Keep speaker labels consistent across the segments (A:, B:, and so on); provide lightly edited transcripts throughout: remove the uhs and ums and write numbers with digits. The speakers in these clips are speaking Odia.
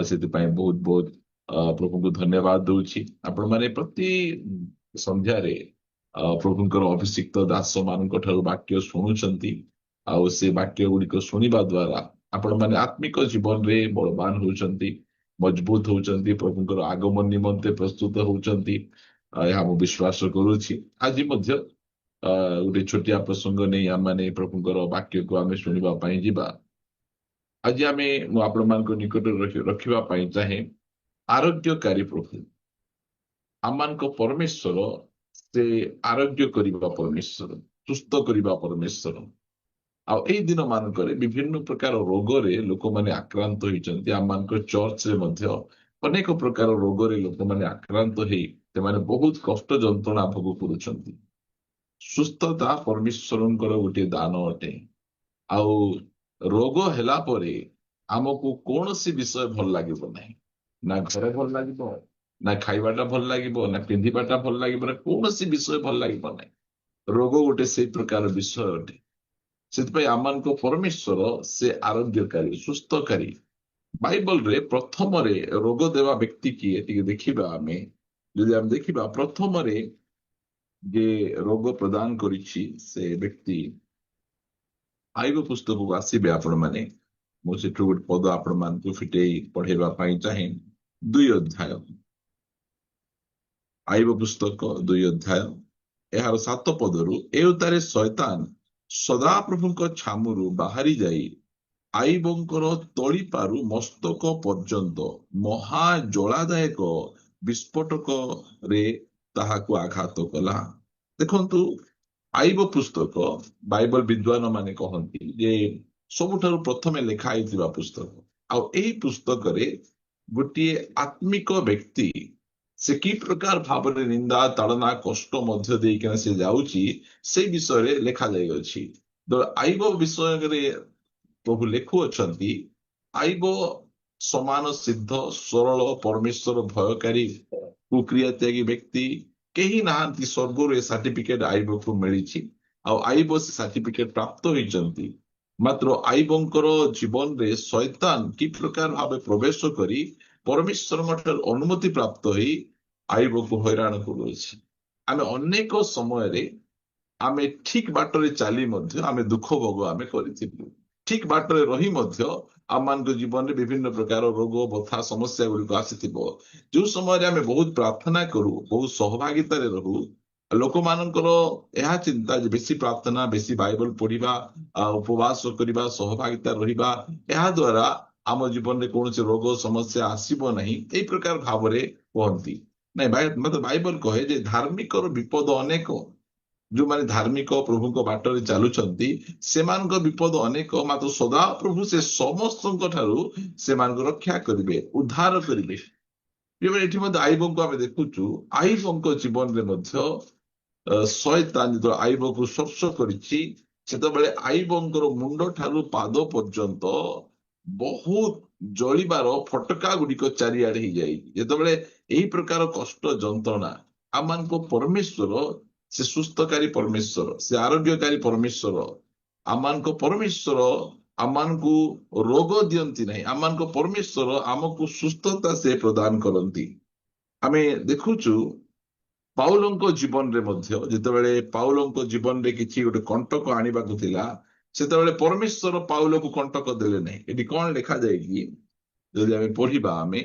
A: ସେଥିପାଇଁ ବହୁତ ବହୁତ ପ୍ରଭୁଙ୍କୁ ଧନ୍ୟବାଦ ଦଉଛି। ଆପଣ ମାନେ ପ୍ରତି ସନ୍ଧ୍ୟାରେ ପ୍ରଭୁଙ୍କର ଅଭିଷିକ୍ତ ଦାସ ମାନଙ୍କ ଠାରୁ ବାକ୍ୟ ଶୁଣୁଛନ୍ତି, ଆଉ ସେ ବାକ୍ୟ ଗୁଡିକ ଶୁଣିବା ଦ୍ଵାରା ଆପଣ ମାନେ ଆତ୍ମିକ ଜୀବନରେ ବଳବାନ ହଉଛନ୍ତି, ମଜବୁତ ହଉଛନ୍ତି, ପ୍ରଭୁଙ୍କର ଆଗମନ ନିମନ୍ତେ ପ୍ରସ୍ତୁତ ହଉଛନ୍ତି। ଏହା ମୁଁ ବିଶ୍ୱାସ କରୁଛି। ଆଜି ମଧ୍ୟ ଗୋଟେ ଛୋଟିଆ ପ୍ରସଙ୍ଗ ନେଇ ଆମେ ପ୍ରଭୁଙ୍କର ବାକ୍ୟକୁ ଆମେ ଶୁଣିବା ପାଇଁ ଯିବା। ଆଜି ମୁଁ ଆପଣମାନଙ୍କ ନିକଟରେ ରଖିବା ପାଇଁ ଚାହେଁ ଆରୋଗ୍ୟକାରୀ ପ୍ରଭୁ। ଆମମାନଙ୍କ ପରମେଶ୍ୱର ସେ ଆରୋଗ୍ୟ କରିବା ପରମେଶ୍ୱର, ସୁସ୍ଥ କରିବା ପରମେଶ୍ୱର। ଆଉ ଏଇ ଦିନ ମାନଙ୍କରେ ବିଭିନ୍ନ ପ୍ରକାର ରୋଗରେ ଲୋକମାନେ ଆକ୍ରାନ୍ତ ହେଇଛନ୍ତି। ଆମମାନଙ୍କ ଚର୍ଚ୍ଚରେ ମଧ୍ୟ ଅନେକ ପ୍ରକାର ରୋଗରେ ଲୋକମାନେ ଆକ୍ରାନ୍ତ ହେଇ ସେମାନେ ବହୁତ କଷ୍ଟ ଯନ୍ତ୍ରଣା ଭୋଗ କରୁଛନ୍ତି। ସୁସ୍ଥତା ପରମେଶ୍ୱରଙ୍କର ଗୋଟିଏ ଦାନ ଅଟେ। ଆଉ ରୋଗ ହେଲା ପରେ ଆମକୁ କୌଣସି ବିଷୟ ଭଲ ଲାଗିବ ନାହିଁ। ନା ଘର ଭଲ ଲାଗିବ, ନା ଖାଇବାଟା ଭଲ ଲାଗିବ, ନା ପିନ୍ଧିବାଟା ଭଲ ଲାଗିବ, ନା କୌଣସି ବିଷୟ ଭଲ ଲାଗିବ ନାହିଁ। ରୋଗ ଗୋଟେ ସେଇ ପ୍ରକାର ବିଷୟ ଅଟେ। ସେଥିପାଇଁ ଆମମାନଙ୍କ ପରମେଶ୍ୱର ସେ ଆରୋଗ୍ୟକାରୀ, ସୁସ୍ଥକାରୀ। ବାଇବଲରେ ପ୍ରଥମରେ ରୋଗ ଦେବା ବ୍ୟକ୍ତି କିଏ ଟିକେ ଦେଖିବା। ଯଦି ଆମେ ଦେଖିବା ପ୍ରଥମରେ ଯେ ରୋଗ ପ୍ରଦାନ କରିଛି ସେ ବ୍ୟକ୍ତି, ଆଇବ ପୁସ୍ତକକୁ ଆସିବେ ଆପଣ ମାନେ। ମୁଁ ସେଠୁ ଗୋଟେ ପଦ ଆପଣ ମାନଙ୍କୁ ଫିଟେଇ ପଢେଇବା ପାଇଁ ଚାହେଁ। 2 ଅଧ୍ୟାୟ, ଆଇବ ପୁସ୍ତକ 2 ଅଧ୍ୟାୟ ଏହାର 7 ପଦରୁ, ଏଉତାରେ ଶୈତାନ ସଦାପ୍ରଭୁଙ୍କ ଛାମୁରୁ ବାହାରି ଯାଇ ଆଇବଙ୍କର ତଳିପାରୁ ମସ୍ତକ ପର୍ଯ୍ୟନ୍ତ ମହା ଜ୍ୱଳାଦାୟକ ବିସ୍ଫୋଟକରେ ତାହାକୁ ଆଘାତ କଲା। ଦେଖନ୍ତୁ, ଆଇବ ପୁସ୍ତକ ବାଇବଲ ବିଦ୍ୱାନ ମାନେ କହନ୍ତି ଯେ ସବୁଠାରୁ ପ୍ରଥମେ ଲେଖା ହେଇଥିବା ପୁସ୍ତକ। ଆଉ ଏହି ପୁସ୍ତକରେ ଗୋଟିଏ ଆତ୍ମିକ ବ୍ୟକ୍ତି ସେ କି ପ୍ରକାର ଭାବରେ ନିନ୍ଦା ତାଡ଼ନା କଷ୍ଟ ମଧ୍ୟ ଦେଇକିନା ସେ ଯାଉଛି ସେଇ ବିଷୟରେ ଲେଖାଯାଇଅଛି। ଆଇବ ବିଷୟରେ ପ୍ରଭୁ ଲେଖୁଅଛନ୍ତି, ଆଇବ ସମାନ ସିଦ୍ଧ ସରଳ ପରମେଶ୍ୱର ଭୟକାରୀ କୁକ୍ରିୟା ତ୍ୟାଗୀ ବ୍ୟକ୍ତି କେହି ନାହାନ୍ତି। ସ୍ୱର୍ଗରୁ ଏ ସାର୍ଟିଫିକେଟ ଆଇବକୁ ମିଳିଛି, ଆଉ ଆଇବ ସେ ସାର୍ଟିଫିକେଟ ପ୍ରାପ୍ତ ହୋଇଛନ୍ତି। ମାତ୍ର ଆଇବଙ୍କର ଜୀବନରେ ଶୈତାନ କି ପ୍ରକାର ଭାବେ ପ୍ରବେଶ କରି ପରମେଶ୍ୱରଙ୍କ ଠାରୁ ଅନୁମତି ପ୍ରାପ୍ତ ହୋଇ ଆଇବକୁ ହଇରାଣ କରୁଅଛି। ଆମେ ଅନେକ ସମୟରେ ଆମେ ଠିକ ବାଟରେ ଚାଲି ମଧ୍ୟ ଆମେ ଦୁଃଖ ଭୋଗ ଆମେ କରିଥିଲୁ। ଠିକ ବାଟରେ ରହି ମଧ୍ୟ ଆମମାନଙ୍କ ଜୀବନରେ ବିଭିନ୍ନ ପ୍ରକାର ରୋଗ ବଥା ସମସ୍ୟା ଗୁଡିକ ଆସିଥିବ। ଯୋଉ ସମୟରେ ଆମେ ବହୁତ ପ୍ରାର୍ଥନା କରୁ, ବହୁତ ସହଭାଗିତାରେ ରହୁ, ଲୋକମାନଙ୍କର ଏହା ଚିନ୍ତା ଯେ ବେଶୀ ପ୍ରାର୍ଥନା, ବେଶୀ ବାଇବଲ ପଢିବା, ଉପବାସ କରିବା, ସହଭାଗିତା ରହିବା, ଏହା ଦ୍ୱାରା ଆମ ଜୀବନରେ କୌଣସି ରୋଗ ସମସ୍ୟା ଆସିବ ନାହିଁ, ଏଇ ପ୍ରକାର ଭାବରେ କୁହନ୍ତି। ନାଇଁ, ମତେ ବାଇବଲ କହେ ଯେ ଧାର୍ମିକର ବିପଦ ଅନେକ। ଯୋଉମାନେ ଧାର୍ମିକ ପ୍ରଭୁଙ୍କ ବାଟରେ ଚାଲୁଛନ୍ତି ସେମାନଙ୍କ ବିପଦ ଅନେକ, ମାତ୍ର ସଦା ପ୍ରଭୁ ସେ ସମସ୍ତଙ୍କ ଠାରୁ ସେମାନଙ୍କୁ ରକ୍ଷା କରିବେ, ଉଦ୍ଧାର କରିବେ। ଏଠି ମଧ୍ୟ ଆଇବଙ୍କୁ ଆମେ ଦେଖୁଛୁ, ଆଇବଙ୍କ ଜୀବନରେ ମଧ୍ୟ ଶୈତାନ ଯେତେବେଳେ ଆଇବକୁ ସ୍ପର୍ଶ କରିଛି, ସେତେବେଳେ ଆଇବଙ୍କର ମୁଣ୍ଡ ଠାରୁ ପାଦ ପର୍ଯ୍ୟନ୍ତ ବହୁତ ଜଳିବାର ଫଟକା ଗୁଡିକ ଚାରିଆଡେ ହେଇଯାଇଛି। ଯେତେବେଳେ ଏହି ପ୍ରକାର କଷ୍ଟ ଯନ୍ତ୍ରଣା, ଆମମାନଙ୍କ ପରମେଶ୍ୱର ସେ ସୁସ୍ଥକାରୀ ପରମେଶ୍ୱର, ସେ ଆରୋଗ୍ୟକାରୀ ପରମେଶ୍ୱର, ଆମମାନଙ୍କ ପରମେଶ୍ୱର ଆମମାନଙ୍କୁ ରୋଗ ଦିଅନ୍ତି ନାହିଁ। ଆମମାନଙ୍କ ପରମେଶ୍ୱର ଆମକୁ ସୁସ୍ଥତା ସେ ପ୍ରଦାନ କରନ୍ତି। ଆମେ ଦେଖୁଛୁ ପାଉଲଙ୍କ ଜୀବନରେ ମଧ୍ୟ, ଯେତେବେଳେ ପାଉଲଙ୍କ ଜୀବନରେ କିଛି ଗୋଟେ କଣ୍ଟକ ଆଣିବାକୁ ଥିଲା, ସେତେବେଳେ ପରମେଶ୍ୱର ପାଉଲକୁ କଣ୍ଟକ ଦେଲେ ନାହିଁ। ଏଠି କଣ ଲେଖାଯାଇଛି ଯଦି ଆମେ ପଢିବା, ଆମେ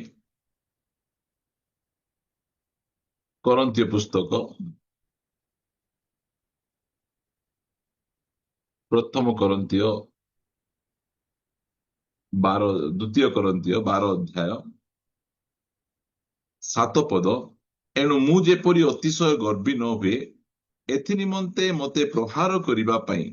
A: କରନ୍ତୀୟ ପୁସ୍ତକ ପ୍ରଥମ କରନ୍ତୀୟ 2 କରନ୍ତୀୟ 12 ଅଧ୍ୟାୟ 7 ପଦ, ଏଣୁ ମୁଁ ଯେପରି ଅତିଶୟ ଗର୍ବୀ ନ ହୁଏ ଏଥି ନିମନ୍ତେ ମତେ ପ୍ରହାର କରିବା ପାଇଁ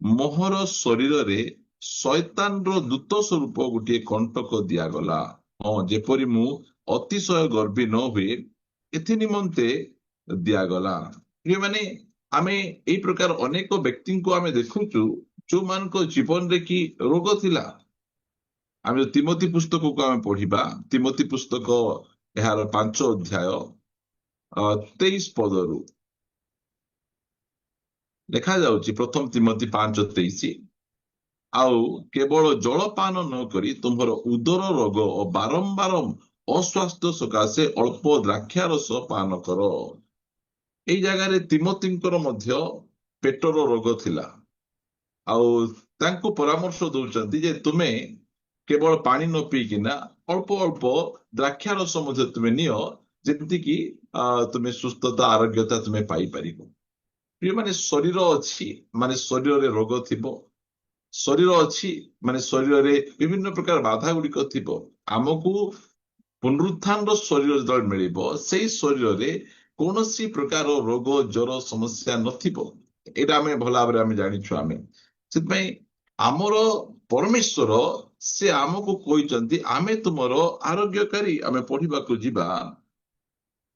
A: ମୋହର ଶରୀରରେ ଶୈତାନର ଦୂତ ସ୍ୱରୂପ ଗୋଟିଏ କଣ୍ଟକ ଦିଆଗଲା। ହଁ, ଯେପରି ମୁଁ ଅତିଶୟ ଗର୍ବୀ ନ ହୁଏ ଏଥି ନିମନ୍ତେ ଦିଆଗଲା। ମାନେ ଆମେ ଏଇ ପ୍ରକାର ଅନେକ ବ୍ୟକ୍ତିଙ୍କୁ ଆମେ ଦେଖୁଛୁ ଯୋଉମାନଙ୍କ ଜୀବନରେ କି ରୋଗ ଥିଲା। ଆମେ ତିମୋଥୀ ପୁସ୍ତକକୁ ଆମେ ପଢିବା, ତିମୋଥୀ ପୁସ୍ତକ ଏହାର 5 ଅଧ୍ୟାୟ 23 ପଦରୁ ଲେଖାଯାଉଛି, ପ୍ରଥମ ତିମୋଥୀ 5:23, ଆଉ କେବଳ ଜଳପାନ ନ କରି ତୁମର ଉଦର ରୋଗ ଓ ବାରମ୍ବାର ଅସ୍ୱାସ୍ଥ୍ୟ ସକାଶେ ଅଳ୍ପ ଦ୍ରାକ୍ଷା ରସ ପାନ କର। ଏଇ ଜାଗାରେ ତିମୋତିଙ୍କର ମଧ୍ୟ ପେଟର ରୋଗ ଥିଲା। ଆଉ ତାଙ୍କୁ ପରାମର୍ଶ ଦଉଛନ୍ତି ଯେ ତୁମେ କେବଳ ପାଣି ନ ପିଇକିନା ଅଳ୍ପ ଅଳ୍ପ ଦ୍ରାକ୍ଷା ରସ ମଧ୍ୟ ତୁମେ ନିଅ, ଯେମିତିକି ତୁମେ ସୁସ୍ଥତା ଆରୋଗ୍ୟତା ତୁମେ ପାଇପାରିବ। ମାନେ ଶରୀର ଅଛି ମାନେ ଶରୀରରେ ରୋଗ ଥିବ, ଶରୀର ଅଛି ମାନେ ଶରୀରରେ ବିଭିନ୍ନ ପ୍ରକାର ବାଧା ଗୁଡିକ ଥିବ। ଆମକୁ ପୁନରୁତ୍ଥାନର ଶରୀର ଯେତେବେଳେ ମିଳିବ, ସେଇ ଶରୀରରେ କୌଣସି ପ୍ରକାର ରୋଗ ଜ୍ୱର ସମସ୍ୟା ନଥିବ। ଏଇଟା ଆମେ ଭଲ ଭାବରେ ଆମେ ଜାଣିଛୁ। ସେଥିପାଇଁ ଆମର ପରମେଶ୍ୱର ସେ ଆମକୁ କହିଛନ୍ତି ଆମେ ତୁମର ଆରୋଗ୍ୟକାରୀ। ଆମେ ପଢିବାକୁ ଯିବା।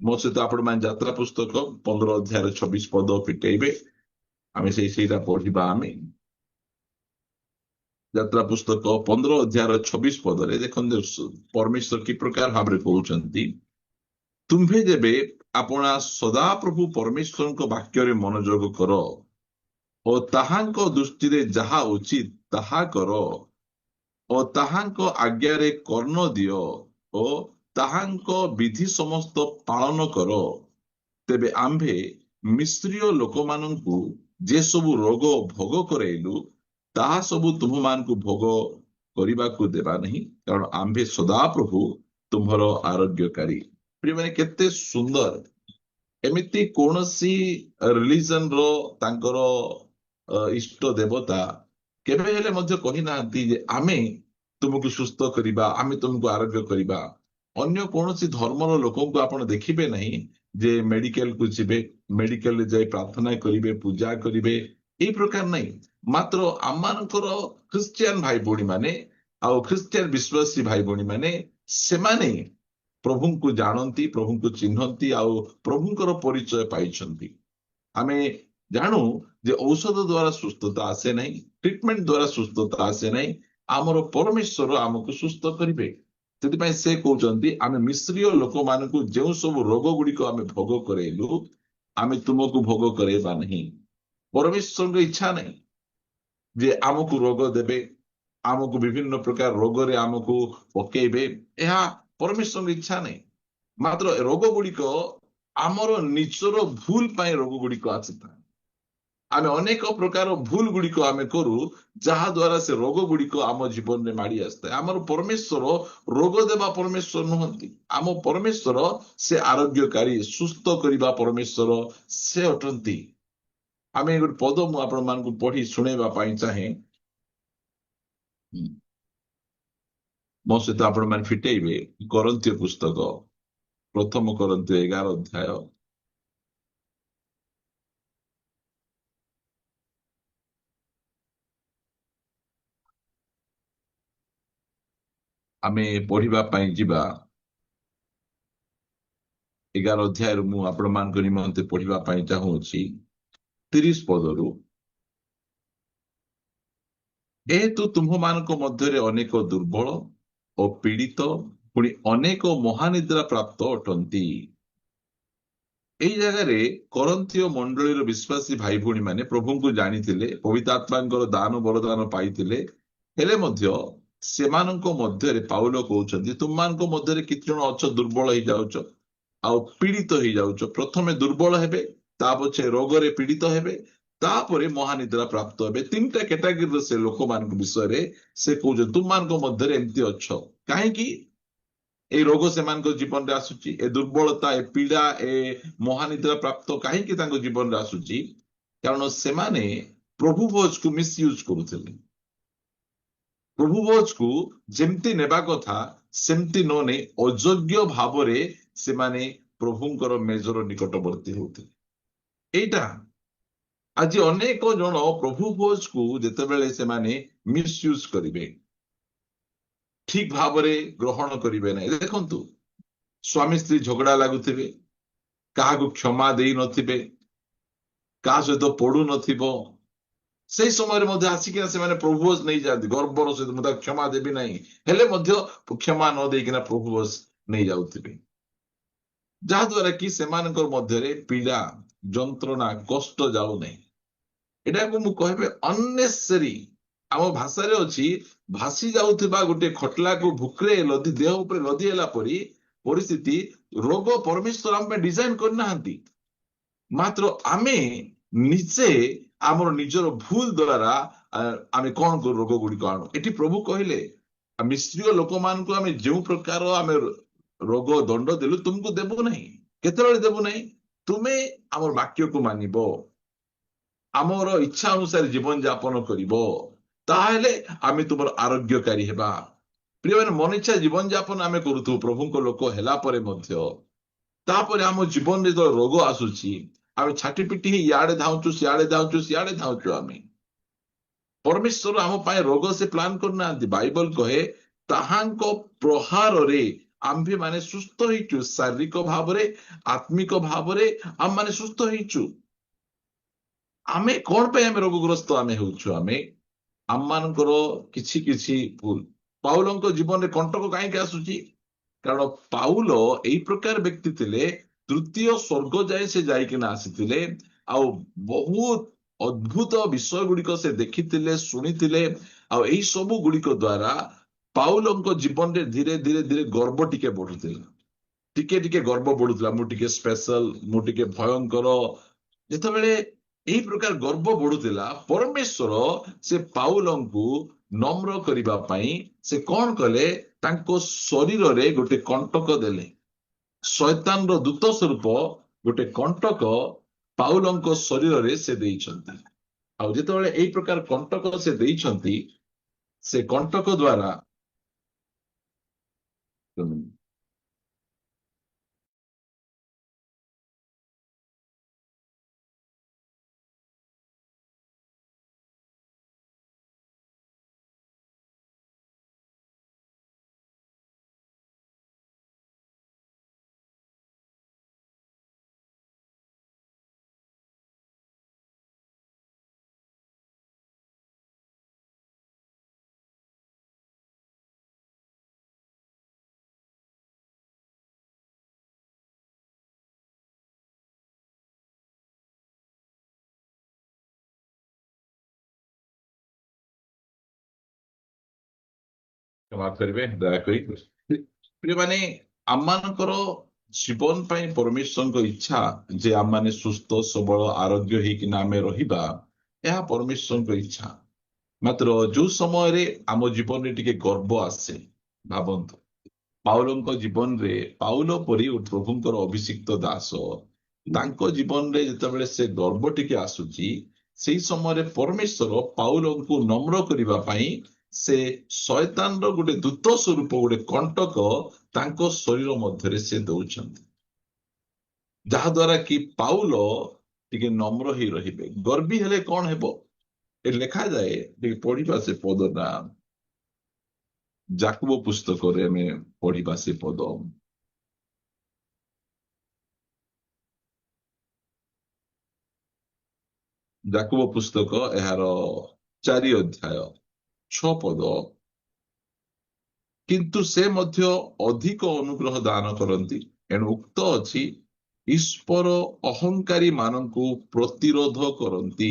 A: ମୋ ସହିତ ଆପଣମାନେ ଯାତ୍ରା ପୁସ୍ତକ 15 ଅଧ୍ୟାୟର 26 ପଦ ଫିଟେଇବେ। ଆମେ ସେଇଟା ପଢିବା। ଯାତ୍ରା ପୁସ୍ତକ 15 ଅଧ୍ୟାୟର 26 ପଦରେ ଦେଖନ୍ତୁ ପରମେଶ୍ୱର କି ପ୍ରକାର ଭାବରେ କହୁଛନ୍ତି, ତୁମ୍ଭେ ଯେବେ ଆପଣା ସଦାପ୍ରଭୁ ପରମେଶ୍ୱରଙ୍କ ବାକ୍ୟରେ ମନୋଯୋଗ କର ଓ ତାହାଙ୍କ ଦୃଷ୍ଟିରେ ଯାହା ଉଚିତ ତାହା କର ଓ ତାହାଙ୍କ ଆଜ୍ଞାରେ କର୍ଣ୍ଣ ଦିଅ ଓ ତାହାଙ୍କ ବିଧି ସମସ୍ତ ପାଳନ କର, ତେବେ ଆମ୍ଭେ ମିଶ୍ରୀୟ ଲୋକମାନଙ୍କୁ ଯେ ସବୁ ରୋଗ ଭୋଗ କରାଇଲୁ ତାହା ସବୁ ତୁମମାନଙ୍କୁ ଭୋଗ କରିବାକୁ ଦେବା ନାହିଁ, କାରଣ ଆମ୍ଭେ ସଦାପ୍ରଭୁ ତୁମର ଆରୋଗ୍ୟକାରୀ। ପ୍ରିୟମାନେ, କେତେ ସୁନ୍ଦର! ଏମିତି କୌଣସି ରିଲିଜନର ତାଙ୍କର ଇଷ୍ଟ ଦେବତା କେବେ ହେଲେ ମଧ୍ୟ କହିନାହାନ୍ତି ଯେ ଆମେ ତୁମକୁ ସୁସ୍ଥ କରିବା, ଆମେ ତୁମକୁ ଆରୋଗ୍ୟ କରିବା। ଅନ୍ୟ କୌଣସି ଧର୍ମର ଲୋକଙ୍କୁ ଆପଣ ଦେଖିବେ ନାହିଁ ଯେ ମେଡିକାଲକୁ ଯିବେ, ମେଡିକାଲରେ ଯାଇ ପ୍ରାର୍ଥନା କରିବେ, ପୂଜା କରିବେ, ଏଇ ପ୍ରକାର ନାହିଁ। ମାତ୍ର ଆମମାନଙ୍କର ଖ୍ରୀଷ୍ଟିଆନ ଭାଇ ଭଉଣୀ ମାନେ ଆଉ ଖ୍ରୀଷ୍ଟିଆନ ବିଶ୍ୱାସୀ ଭାଇ ଭଉଣୀ ମାନେ, ସେମାନେ ପ୍ରଭୁଙ୍କୁ ଜାଣନ୍ତି, ପ୍ରଭୁଙ୍କୁ ଚିହ୍ନନ୍ତି ଆଉ ପ୍ରଭୁଙ୍କର ପରିଚୟ ପାଇଛନ୍ତି। ଆମେ ଜାଣୁ ଯେ ଔଷଧ ଦ୍ୱାରା ସୁସ୍ଥତା ଆସେ ନାହିଁ, ଟ୍ରିଟମେଣ୍ଟ ଦ୍ୱାରା ସୁସ୍ଥତା ଆସେ ନାହିଁ। ଆମର ପରମେଶ୍ୱର ଆମକୁ ସୁସ୍ଥ କରିବେ। ସେଥିପାଇଁ ସେ କହୁଛନ୍ତି ଆମେ ମିଶ୍ରୀୟ ଲୋକମାନଙ୍କୁ ଯେଉଁ ସବୁ ରୋଗ ଗୁଡିକ ଆମେ ଭୋଗ କରାଇଲୁ, ଆମେ ତୁମକୁ ଭୋଗ କରାଇବା ନାହିଁ। ପରମେଶ୍ୱରଙ୍କ ଇଚ୍ଛା ନାହିଁ ଯେ ଆମକୁ ରୋଗ ଦେବେ, ଆମକୁ ବିଭିନ୍ନ ପ୍ରକାର ରୋଗରେ ଆମକୁ ପକେଇବେ। ଏହା ପରମେଶ୍ୱରଙ୍କ ଇଚ୍ଛା ନାହିଁ। ମାତ୍ର ରୋଗ ଗୁଡିକ ଆମର ନିଜର ଭୁଲ ପାଇଁ ରୋଗ ଗୁଡିକ ଆସିଥାଏ। ଆମେ ଅନେକ ପ୍ରକାର ଭୁଲ ଗୁଡିକ ଆମେ କରୁ, ଯାହା ଦ୍ୱାରା ସେ ରୋଗ ଗୁଡିକ ଆମ ଜୀବନରେ ମାଡି ଆସିଥାଏ। ଆମର ପରମେଶ୍ୱର ରୋଗ ଦେବା ପରମେଶ୍ୱର ନୁହନ୍ତି। ଆମ ପରମେଶ୍ୱର ସେ ଆରୋଗ୍ୟକାରୀ, ସୁସ୍ଥ କରିବା ପରମେଶ୍ୱର ସେ ଅଟନ୍ତି। ଆମେ ଗୋଟେ ପଦ ମୁଁ ଆପଣମାନଙ୍କୁ ପଢି ଶୁଣେଇବା ପାଇଁ ଚାହେଁ। ମୋ ସହିତ ଆପଣମାନେ ଫିଟେଇବେ କରନ୍ଥୀୟ ପୁସ୍ତକ, ପ୍ରଥମ କରନ୍ଥୀୟ 11 ଅଧ୍ୟାୟ। ଆମେ ପଢିବା ପାଇଁ ଯିବା 11 ଅଧ୍ୟାୟରୁ ମୁଁ ଆପଣମାନଙ୍କ ନିମନ୍ତେ ପଢିବା ପାଇଁ ଚାହୁଁଛି 30 ପଦରୁ। ଯେହେତୁ ତୁମ୍ଭମାନଙ୍କ ମଧ୍ୟରେ ଅନେକ ଦୁର୍ବଳ ଓ ପୀଡ଼ିତ, ପୁଣି ଅନେକ ମହାନିଦ୍ରା ପ୍ରାପ୍ତ ଅଟନ୍ତି। ଏଇ ଜାଗାରେ କରନ୍ଥୀୟ ମଣ୍ଡଳୀର ବିଶ୍ୱାସୀ ଭାଇ ଭଉଣୀ ମାନେ ପ୍ରଭୁଙ୍କୁ ଜାଣିଥିଲେ, ପବିତ୍ର ଆତ୍ମାଙ୍କର ଦାନ ବରଦାନ ପାଇଥିଲେ, ହେଲେ ମଧ୍ୟ ସେମାନଙ୍କ ମଧ୍ୟରେ ପାଉଲ କହୁଛନ୍ତି ତୁମମାନଙ୍କ ମଧ୍ୟରେ କିଛି ଜଣ ଅଛ ଦୁର୍ବଳ ହେଇଯାଉଛ ଆଉ ପୀଡ଼ିତ ହେଇଯାଉଛ। ପ୍ରଥମେ ଦୁର୍ବଳ ହେବେ, ତା ପଛେ ରୋଗରେ ପୀଡ଼ିତ ହେବେ, ତାପରେ ମହାନିଦ୍ରା ପ୍ରାପ୍ତ ହେବେ। 3ଟା କ୍ୟାଟାଗୋରୀର ସେ ଲୋକମାନଙ୍କ ବିଷୟରେ ସେ କହୁଛନ୍ତି ତୁମମାନଙ୍କ ମଧ୍ୟରେ ଏମିତି ଅଛ। କାହିଁକି এই ରୋଗ ସେମାନଙ୍କ ଜୀବନରେ ଆସୁଛି? ଏ ଦୁର୍ବଳତା, ଏ ପୀଡା, ଏ ମହାନିଦ୍ରା ପ୍ରାପ୍ତ କାହିଁକି ତାଙ୍କ ଜୀବନରେ ଆସୁଛି? କାରଣ ସେମାନେ ପ୍ରଭୁ ଭୋଜକୁ ମିସୟୁଜ କରୁଥିଲେ। ପ୍ରଭୁ ଭୋଜକୁ ଯେମିତି ନେବା କଥା ସେମିତି ନ ନେଇ ଅଯୋଗ୍ୟ ଭାବରେ ସେମାନେ ପ୍ରଭୁଙ୍କର ମେଜର ନିକଟବର୍ତ୍ତୀ ହେଉଥିଲେ। ଏଇଟା ଆଜି ଅନେକ ଜଣ ପ୍ରଭୁ ଭୋଜକୁ ଯେତେବେଳେ ସେମାନେ ମିସୟୁଜ କରିବେ, ଠିକ ଭାବରେ ଗ୍ରହଣ କରିବେ ନାହିଁ। ଦେଖନ୍ତୁ, ସ୍ୱାମୀ ସ୍ତ୍ରୀ ଝଗଡା ଲାଗୁଥିବେ, କାହାକୁ କ୍ଷମା ଦେଇ ନଥିବେ, କାହା ସହିତ ପଡୁନଥିବ, ସେଇ ସମୟରେ ମଧ୍ୟ ଆସିକିନା ସେମାନେ ପ୍ରଭୁ ଭୋଜ ନେଇଯାଆନ୍ତି ଗର୍ବର ସହିତ, ମୁଁ ତାକୁ କ୍ଷମା ଦେବି ନାହିଁ, ହେଲେ ମଧ୍ୟ କ୍ଷମା ନ ଦେଇକିନା ପ୍ରଭୁ ଭୋଜ ନେଇଯାଉଥିବେ। ଯାହା ଦ୍ୱାରା କି ସେମାନଙ୍କର ମଧ୍ୟରେ ପୀଡା, ଯନ୍ତ୍ରଣା, କଷ୍ଟ ଯାଉନାହିଁ। ଏଟାକୁ ମୁଁ କହିବି ଅନନେସେସରି ଆମ ଭାଷାରେ ଅଛି ଭାସି ଯାଉଥିବା ଗୋଟେ ଖଟଲାକୁ ଭୁକରେ ଲଦି ଦେହ ଉପରେ ଲଦି ହେଲା ପରି ପରିସ୍ଥିତି। ରୋଗ ପରମେଶ୍ୱର ଆମ ପାଇଁ ଡିଜାଇନ କରିନାହାନ୍ତି, ମାତ୍ର ଆମେ ନିଜେ ଆମର ନିଜର ଭୁଲ ଦ୍ଵାରା ଆମେ କଣ କରୁ, ରୋଗ ଗୁଡିକ ଆଣୁ। ଏଠି ପ୍ରଭୁ କହିଲେ ମିଶ୍ରୀୟ ଲୋକମାନଙ୍କୁ ଆମେ ଯେଉଁ ପ୍ରକାର ଆମେ ରୋଗ ଦଣ୍ଡ ଦେଲୁ ତୁମକୁ ଦେବୁ ନାହିଁ। କେତେବେଳେ ଦେବୁ ନାହିଁ? ତୁମେ ଆମର ବାକ୍ୟକୁ ମାନିବ, ଆମର ଇଚ୍ଛା ଅନୁସାରେ ଜୀବନ ଯାପନ କରିବ, ତାହେଲେ ଆମେ ତୁମର ଆରୋଗ୍ୟକାରୀ ହେବା। ପ୍ରିୟମାନେ, ମନ ଇଚ୍ଛା ଜୀବନ ଯାପନ ଆମେ କରୁଥିବୁ ପ୍ରଭୁଙ୍କ ଲୋକ ହେଲା ପରେ ମଧ୍ୟ, ତାପରେ ଆମ ଜୀବନରେ ଯେତେବେଳେ ରୋଗ ଆସୁଛି ଆମେ ଛାଟି ପିଟି ହେଇ ଇଆଡେ ଧାଉଁଛୁ ସିଆଡେ ଧାଉଁଛୁ ସିଆଡେ ଧାଉଁଛୁ। ଆମେ ପରମେଶ୍ୱର ଆମ ପାଇଁ ରୋଗ ସେ ପ୍ଲାନ କରୁନାହାନ୍ତି। ବାଇବଲ କହେ ତାହାଙ୍କ ପ୍ରହାରରେ ଆମ୍ଭେ ମାନେ ସୁସ୍ଥ ହେଇଛୁ। ଶାରୀରିକ ଭାବରେ, ଆତ୍ମିକ ଭାବରେ ଆମେ ମାନେ ସୁସ୍ଥ ହେଇଛୁ। ଆମେ କଣ ପାଇଁ ଆମେ ରୋଗଗ୍ରସ୍ତ ଆମେ ହେଉଛୁ? ଆମେ ଆମମାନଙ୍କର କିଛି କିଛି ଭୁଲ। ପାଉଲଙ୍କ ଜୀବନରେ କଣ୍ଟକ କାହିଁକି ଆସୁଛି? କାରଣ ପାଉଲ ଏଇ ପ୍ରକାର ବ୍ୟକ୍ତି ଥିଲେ, ତୃତୀୟ ସ୍ୱର୍ଗ ଯାଏ ସେ ଯାଇକିନା ଆସିଥିଲେ, ଆଉ ବହୁତ ଅଦ୍ଭୁତ ବିଷୟ ଗୁଡିକ ସେ ଦେଖିଥିଲେ, ଶୁଣିଥିଲେ। ଆଉ ଏଇ ସବୁ ଗୁଡିକ ଦ୍ଵାରା ପାଉଲଙ୍କ ଜୀବନରେ ଧୀରେ ଧୀରେ ଧୀରେ ଗର୍ବ ଟିକେ ବଢୁଥିଲା, ଟିକେ ଟିକେ ଗର୍ବ ବଢୁଥିଲା। ମୁଁ ଟିକେ ସ୍ପେଶାଲ, ମୁଁ ଟିକେ ଭୟଙ୍କର। ଯେତେବେଳେ ଏଇ ପ୍ରକାର ଗର୍ବ ବଢୁଥିଲା, ପରମେଶ୍ୱର ସେ ପାଉଲଙ୍କୁ ନମ୍ର କରିବା ପାଇଁ ସେ କଣ କଲେ? ତାଙ୍କ ଶରୀରରେ ଗୋଟେ କଣ୍ଟକ ଦେଲେ। ଶୈତାନର ଦୂତ ସ୍ୱରୂପ ଗୋଟେ କଣ୍ଟକ ପାଉଲଙ୍କ ଶରୀରରେ ସେ ଦେଇଛନ୍ତି। ଆଉ ଯେତେବେଳେ ଏଇ ପ୍ରକାର କଣ୍ଟକ ସେ ଦେଇଛନ୍ତି, ସେ କଣ୍ଟକ ଦ୍ଵାରା କ୍ଷମା କରିବେ ଦୟାକରି। ପ୍ରିୟମାନେ, ଆମମାନଙ୍କର ଜୀବନ ପାଇଁ ପରମେଶ୍ୱରଙ୍କ ଇଚ୍ଛା ଯେ ଆମମାନେ ସୁସ୍ଥ ସବଳ ଆରୋଗ୍ୟ ହେଇକିନା ଆମେ ରହିବା, ଏହା ପରମେଶ୍ୱରଙ୍କ ଇଚ୍ଛା। ମାତ୍ର ଯୋଉ ସମୟରେ ଆମ ଜୀବନରେ ଟିକେ ଗର୍ବ ଆସେ, ଭାବନ୍ତୁ ପାଉଲଙ୍କ ଜୀବନରେ, ପାଉଲ ପରି ଗୋଟେ ପ୍ରଭୁଙ୍କର ଅଭିଷିକ୍ତ ଦାସ, ତାଙ୍କ ଜୀବନରେ ଯେତେବେଳେ ସେ ଗର୍ବ ଟିକେ ଆସୁଛି, ସେଇ ସମୟରେ ପରମେଶ୍ୱର ପାଉଲଙ୍କୁ ନମ୍ର କରିବା ପାଇଁ ସେ ଶୟତାନର ଗୋଟେ ଦୂତ ସ୍ୱରୂପ ଗୋଟେ କଣ୍ଟକ ତାଙ୍କ ଶରୀର ମଧ୍ୟରେ ସେ ଦଉଛନ୍ତି, ଯାହା ଦ୍ୱାରା କି ପାଉଲ ଟିକେ ନମ୍ର ହେଇ ରହିବେ। ଗର୍ବୀ ହେଲେ କଣ ହେବ? ଏ ଲେଖାଯାଏ, ଟିକେ ପଢିବା ସେ ପଦଟା, ଯାକୁବ ପୁସ୍ତକରେ ଆମେ ପଢିବା ସେ ପଦ। ଯାକୁବ ପୁସ୍ତକ ଏହାର 4 ଅଧ୍ୟାୟ 6 ପଦ। କିନ୍ତୁ ସେ ମଧ୍ୟ ଅଧିକ ଅନୁଗ୍ରହ ଦାନ କରନ୍ତି, ଏଣୁ ଉକ୍ତ ଅଛି ଈଶ୍ୱର ଅହଙ୍କାରୀ ମାନଙ୍କୁ ପ୍ରତିରୋଧ କରନ୍ତି।